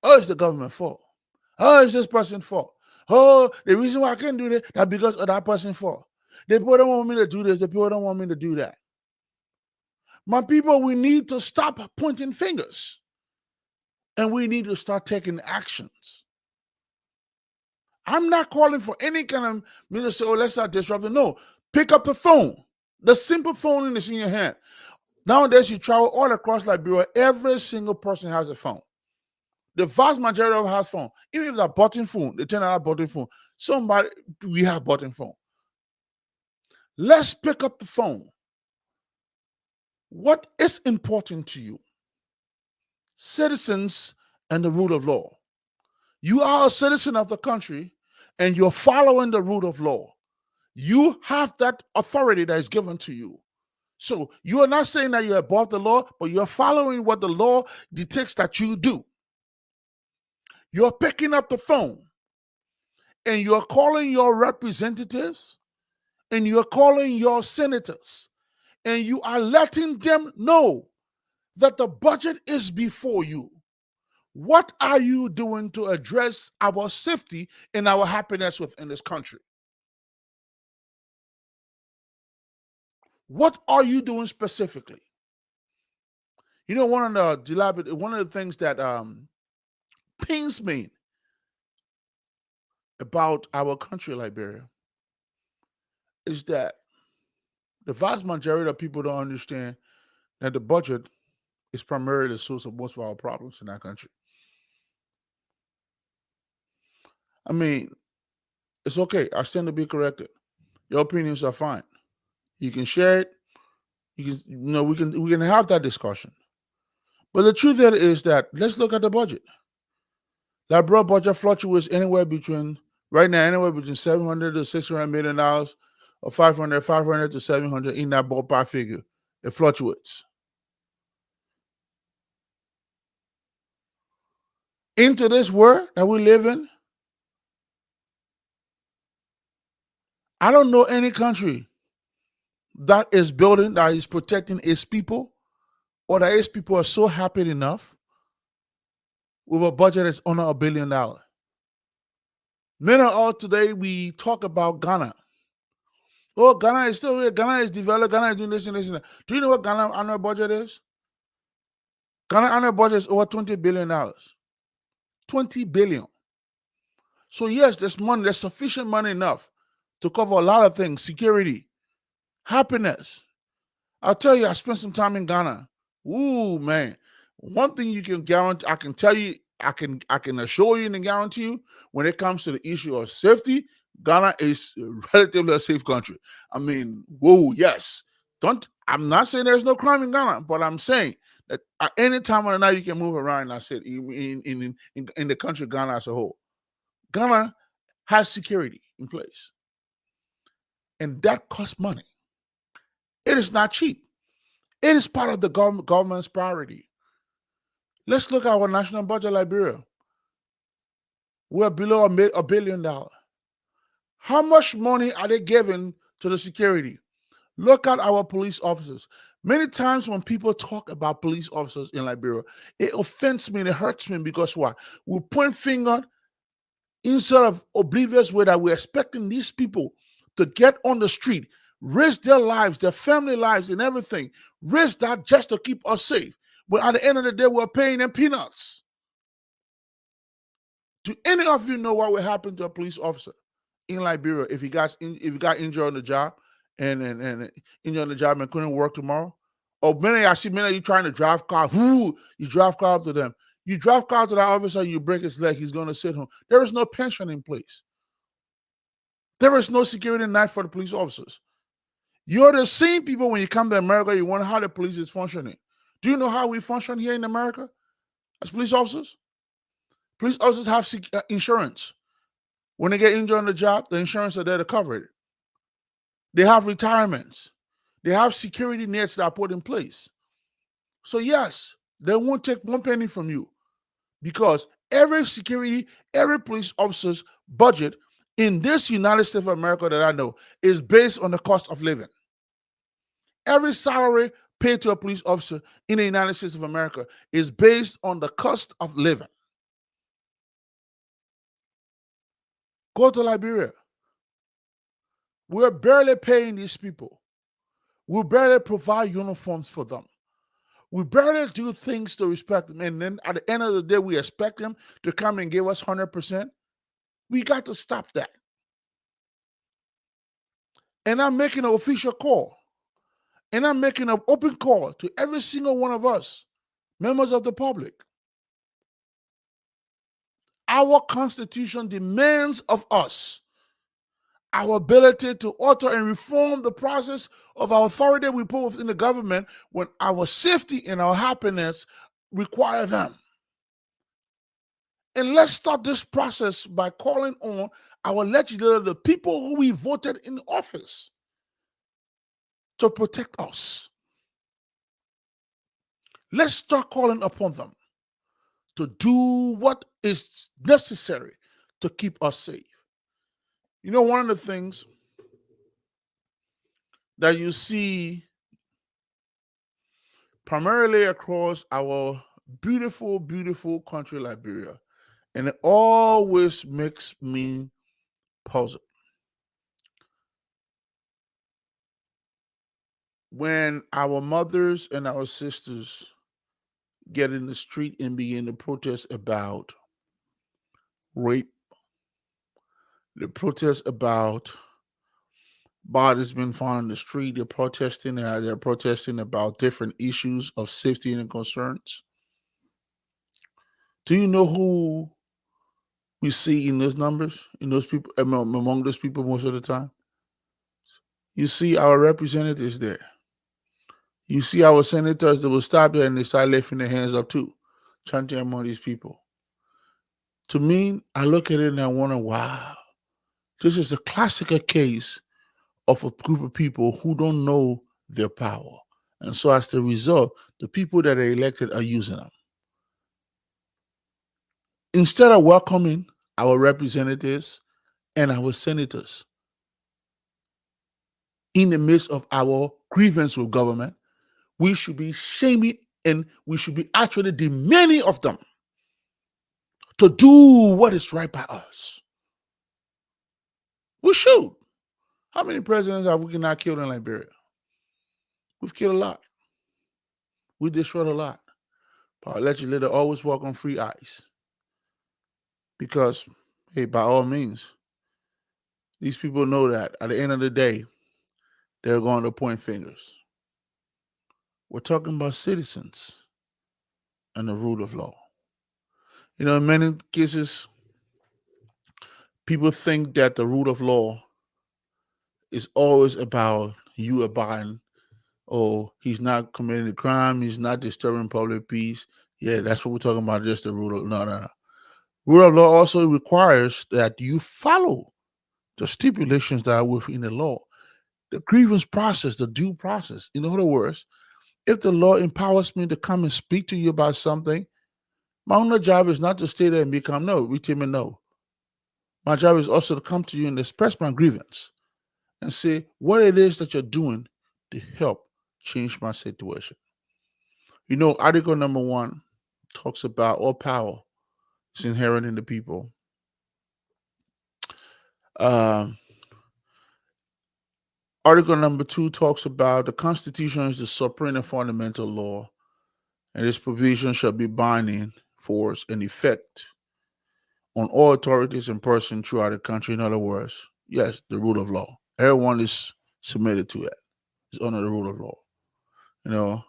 Oh, it's the government fault. Oh, it's this person's fault. Oh, the reason why I can't do that because of that person's fault. The people don't want me to do this. The people don't want me to do that. My people, we need to stop pointing fingers. And we need to start taking actions. I'm not calling for any kind of me to say, oh, let's start disrupting. No, pick up the phone. The simple phone is in your hand. Nowadays, you travel all across Liberia. Every single person has a phone. The vast majority of us has phone. Even if it's a button phone, they turn out a button phone. We have button phone. Let's pick up the phone. What is important to you? Citizens and the rule of law. You are a citizen of the country and you're following the rule of law. You have that authority that is given to you. So you are not saying that you're above the law, but you're following what the law dictates that you do. You're picking up the phone and you're calling your representatives and you're calling your senators and you are letting them know that the budget is before you. What are you doing to address our safety and our happiness within this country? What are you doing specifically? One of the things that pains me about our country, Liberia, is that the vast majority of people don't understand that the budget is primarily the source of most of our problems in our country. I mean, it's okay. I stand to be corrected. Your opinions are fine. You can share it. We can have that discussion. But the truth there is that let's look at the budget. That broad budget fluctuates anywhere between $700 to $600 million, or 500 to 700 in that ballpark figure. It fluctuates. Into this world that we live in, I don't know any country that is protecting its people, or that its people are so happy enough with a budget that's under $1 billion. Many all today we talk about Ghana. Oh, Ghana is still here. Ghana is developed. Ghana is doing this and this and that. Do you know what Ghana annual budget is? Ghana annual budget is over $20 billion. $20 billion. So yes, there's money. There's sufficient money enough to cover a lot of things: security, happiness. I'll tell you, I spent some time in Ghana. Ooh, man. One thing you can guarantee, I can tell you, I can assure you and guarantee you, when it comes to the issue of safety, Ghana is relatively a safe country. I mean, whoa, yes. I'm not saying there's no crime in Ghana, but I'm saying that at any time of the night you can move around. I said in the country Ghana as a whole, Ghana has security in place, and that costs money. It is not cheap. It is part of the government's priority. Let's look at our national budget, Liberia. We're below $1 billion. How much money are they giving to the security? Look at our police officers. Many times when people talk about police officers in Liberia, it offends me and it hurts me because what? We point finger instead of oblivious way that we're expecting these people to get on the street, risk their lives, their family lives, and everything. Risk that just to keep us safe. But at the end of the day, we're paying them peanuts. Do any of you know what will happen to a police officer in Liberia if he got injured on the job and injured on the job and couldn't work tomorrow? Or I see many of you trying to drive car. You drive car up to them. You drive car to that officer and you break his leg, he's going to sit home. There is no pension in place. There is no security net for the police officers. You're the same people when you come to America, you wonder how the police is functioning. Do you know how we function here in America as police officers? Police officers have insurance. When they get injured on the job, the insurance are there to cover it. They have retirements. They have security nets that are put in place. So yes, they won't take one penny from you because Every security, every police officer's budget in this United States of America that I know is based on the cost of living. Every salary paid to a police officer in the United States of America is based on the cost of living. Go to Liberia. We're barely paying these people. We barely provide uniforms for them. We barely do things to respect them. And then at the end of the day, we expect them to come and give us 100%. We got to stop that. And I'm making an official call. And I'm making an open call to every single one of us, members of the public. Our Constitution demands of us our ability to alter and reform the process of our authority we put within the government when our safety and our happiness require them. And let's start this process by calling on our legislators, the people who we voted in office, to protect us. Let's start calling upon them to do what is necessary to keep us safe. You know, one of the things that you see primarily across our beautiful, beautiful country, Liberia, and it always makes me puzzled. When our mothers and our sisters get in the street and begin to protest about rape, they protest about bodies being found in the street, they're protesting about different issues of safety and concerns. Do you know who we see in those numbers, in those people, among those people most of the time? You see our representatives there. You see our senators that will stop there and they start lifting their hands up too, chanting among these people. To me, I look at it and I wonder, wow, this is a classic case of a group of people who don't know their power. And so as a result, the people that are elected are using them. Instead of welcoming our representatives and our senators in the midst of our grievance with government, we should be shaming and we should be actually demanding of them to do what is right by us. We should. How many presidents have we not killed in Liberia? We've killed a lot. We destroyed a lot. But our legislator always walk on free ice. Because, hey, by all means, these people know that at the end of the day, they're going to point fingers. We're talking about citizens and the rule of law. You know, in many cases, people think that the rule of law is always about you abiding, oh, he's not committing a crime, he's not disturbing public peace. Yeah, that's what we're talking about, just the rule of no. Rule of law also requires that you follow the stipulations that are within the law. The grievance process, the due process. In other words, if the law empowers me to come and speak to you about something, my only job is not to stay there and become no, retain no. My job is also to come to you and express my grievance and say what it is that you're doing to help change my situation. You know, Article number 1 talks about all power is inherent in the people. Article number 2 talks about the Constitution is the supreme and fundamental law, and its provision shall be binding force and effect on all authorities and persons throughout the country. In other words, yes, the rule of law. Everyone is submitted to it. It's under the rule of law. You know,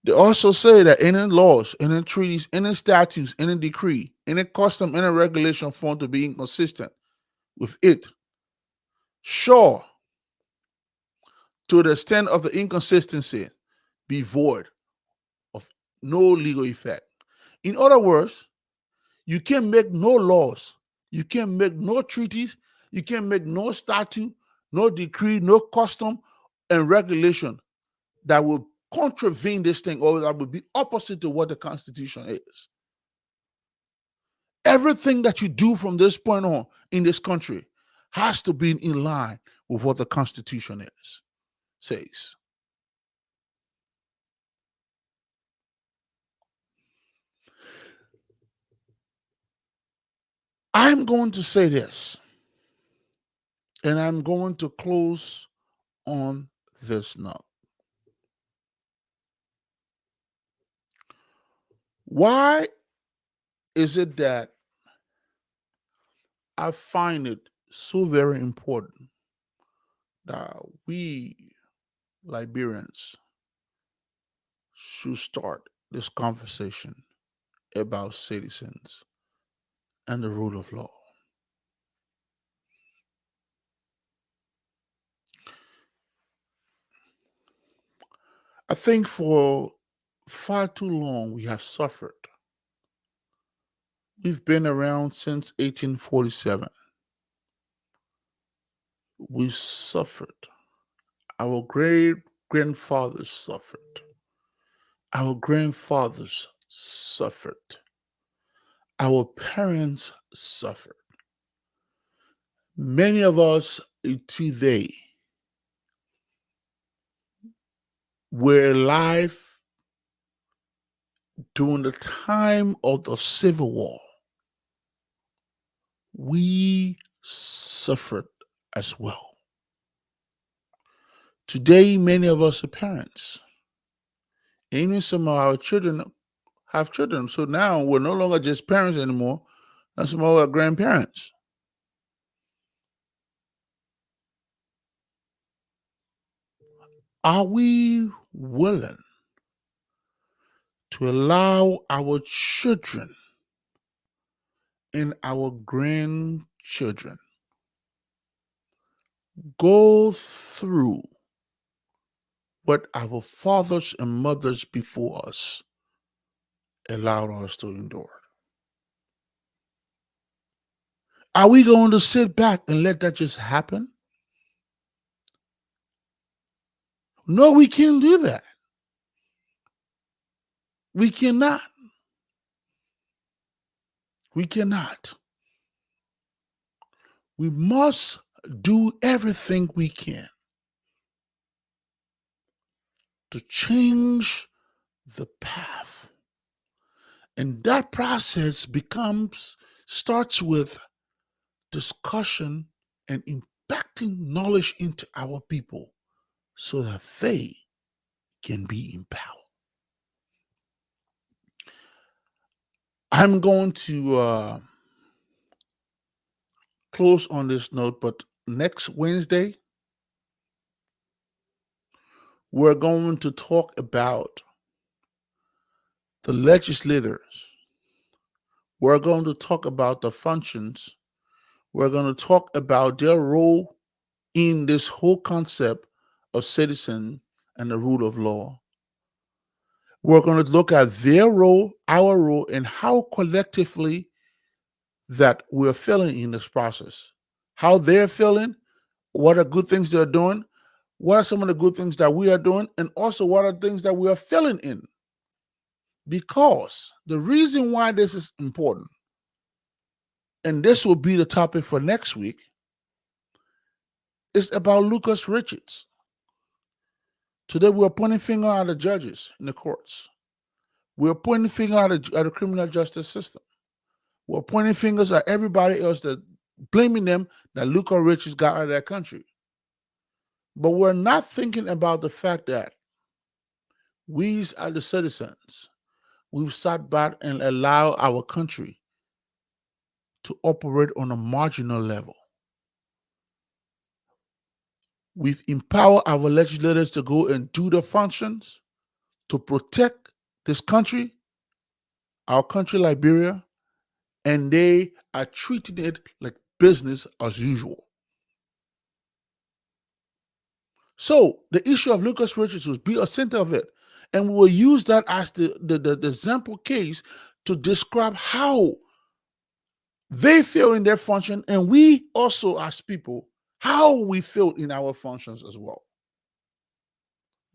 they also say that any laws, any treaties, any statutes, any decree, any custom, any regulation found to be inconsistent with it, sure, to the extent of the inconsistency, be void of no legal effect. In other words, you can't make no laws, you can't make no treaties, you can't make no statute, no decree, no custom and regulation that will contravene this thing or that would be opposite to what the Constitution is. Everything that you do from this point on in this country has to be in line with what the Constitution says. I'm going to say this, and I'm going to close on this note. Why is it that I find it so very important that we Liberians should start this conversation about citizens and the rule of law? I think for far too long we have suffered. We've been around since 1847. We've suffered. Our great grandfathers suffered. Our grandfathers suffered. Our parents suffered. Many of us today were alive during the time of the Civil War. We suffered as well. Today, many of us are parents. Even some of our children have children. So now we're no longer just parents anymore. That's some of our grandparents. Are we willing to allow our children and our grandchildren go through what our fathers and mothers before us allowed us to endure? Are we going to sit back and let that just happen? No, we can't do that. We cannot. We cannot. We must do everything we can to change the path. And that process starts with discussion and impacting knowledge into our people so that they can be empowered. I'm going to close on this note, but next Wednesday, we're going to talk about the legislators. We're going to talk about the functions. We're going to talk about their role in this whole concept of citizen and the rule of law. We're going to look at their role, our role, and how collectively that we're feeling in this process. How they're feeling, what are good things they're doing, what are some of the good things that we are doing, and also what are things that we are failing in. Because the reason why this is important, and this will be the topic for next week, is about Lucas Richards. Today we're pointing finger at the judges in the courts. We're pointing finger at the criminal justice system. We're pointing fingers at everybody else that blaming them that Lucas Richards got out of that country. But we're not thinking about the fact that we as the citizens, we've sat back and allowed our country to operate on a marginal level. We've empowered our legislators to go and do the functions to protect this country, our country, Liberia, and they are treating it like business as usual. So the issue of Lucas Richards will be a center of it. And we will use that as the example case to describe how they feel in their function, and we also as people, how we feel in our functions as well.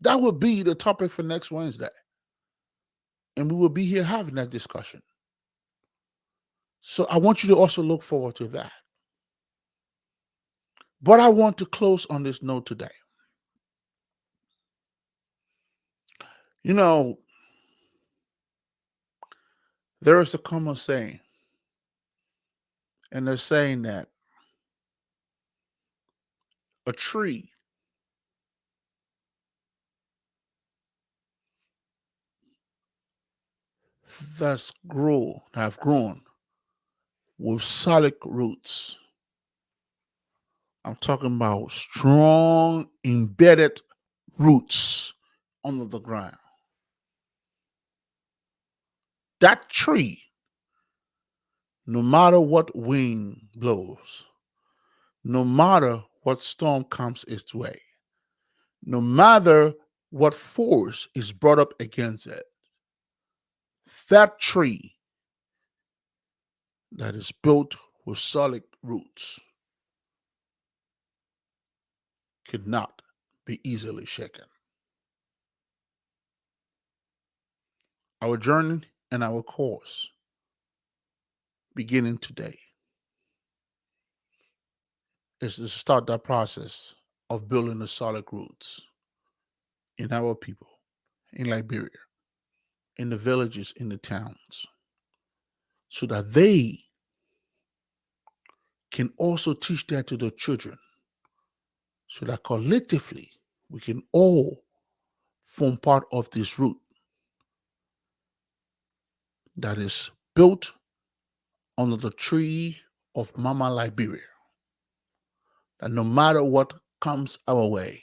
That will be the topic for next Wednesday. And we will be here having that discussion. So I want you to also look forward to that. But I want to close on this note today. You know, there is a common saying, and they're saying that a tree have grown with solid roots. I'm talking about strong, embedded roots under the ground. That tree, no matter what wind blows, no matter what storm comes its way, no matter what force is brought up against it, that tree that is built with solid roots cannot be easily shaken. Our journey and our course, beginning today, is to start that process of building the solid roots in our people, in Liberia, in the villages, in the towns, so that they can also teach that to their children, so that collectively we can all form part of this root that is built under the tree of Mama Liberia. That no matter what comes our way,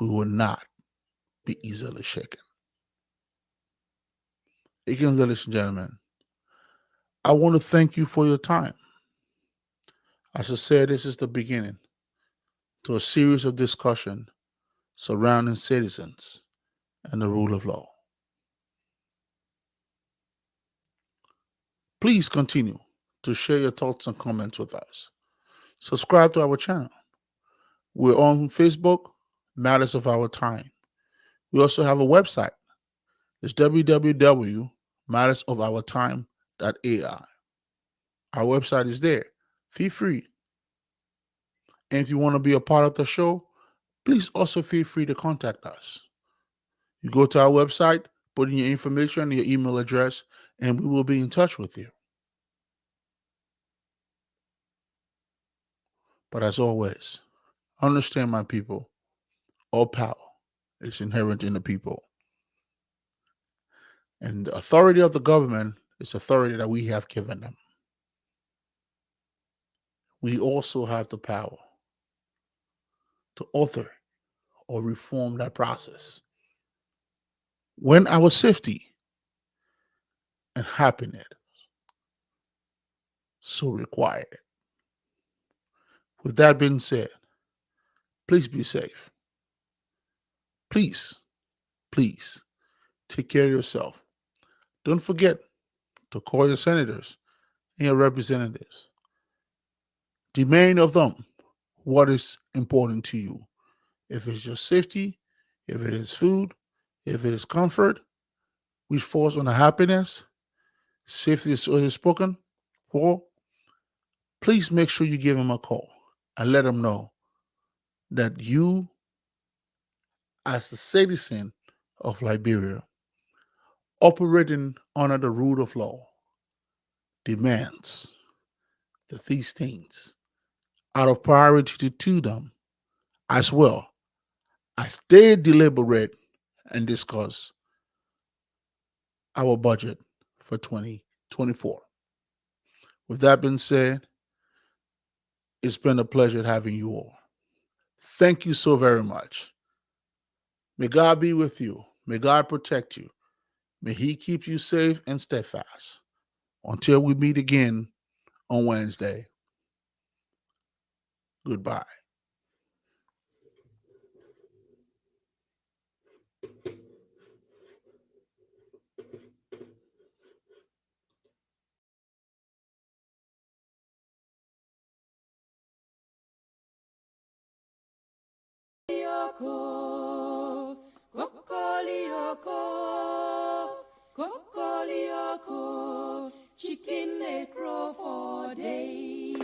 we will not be easily shaken. Again, ladies and gentlemen, I want to thank you for your time. As I said, this is the beginning to a series of discussion surrounding citizens and the rule of law. Please continue to share your thoughts and comments with us. Subscribe to our channel. We're on Facebook, Matters of Our Time. We also have a website. It's www.mattersofourtime.ai. Our website is there. Feel free. And if you want to be a part of the show, please also feel free to contact us. You go to our website, put in your information, your email address, and we will be in touch with you. But as always, understand, my people, all power is inherent in the people. And the authority of the government is authority that we have given them. We also have the power to alter or reform that process when our safety and happiness so require it. With that being said, please be safe. Please take care of yourself. Don't forget to call your senators and your representatives. Demand of them what is important to you. If it's your safety, if it is food, if it is comfort, which falls on the happiness, safety is already spoken for, please make sure you give them a call and let them know that you, as a citizen of Liberia, operating under the rule of law, demands that these things, out of priority to them, as well as they deliberate and discuss our budget for 2024. With that being said, it's been a pleasure having you all. Thank you so very much. May God be with you. May God protect you. May He keep you safe and steadfast. Until we meet again on Wednesday, goodbye.
Kokolioko, kokolioko, chicken they crow for day.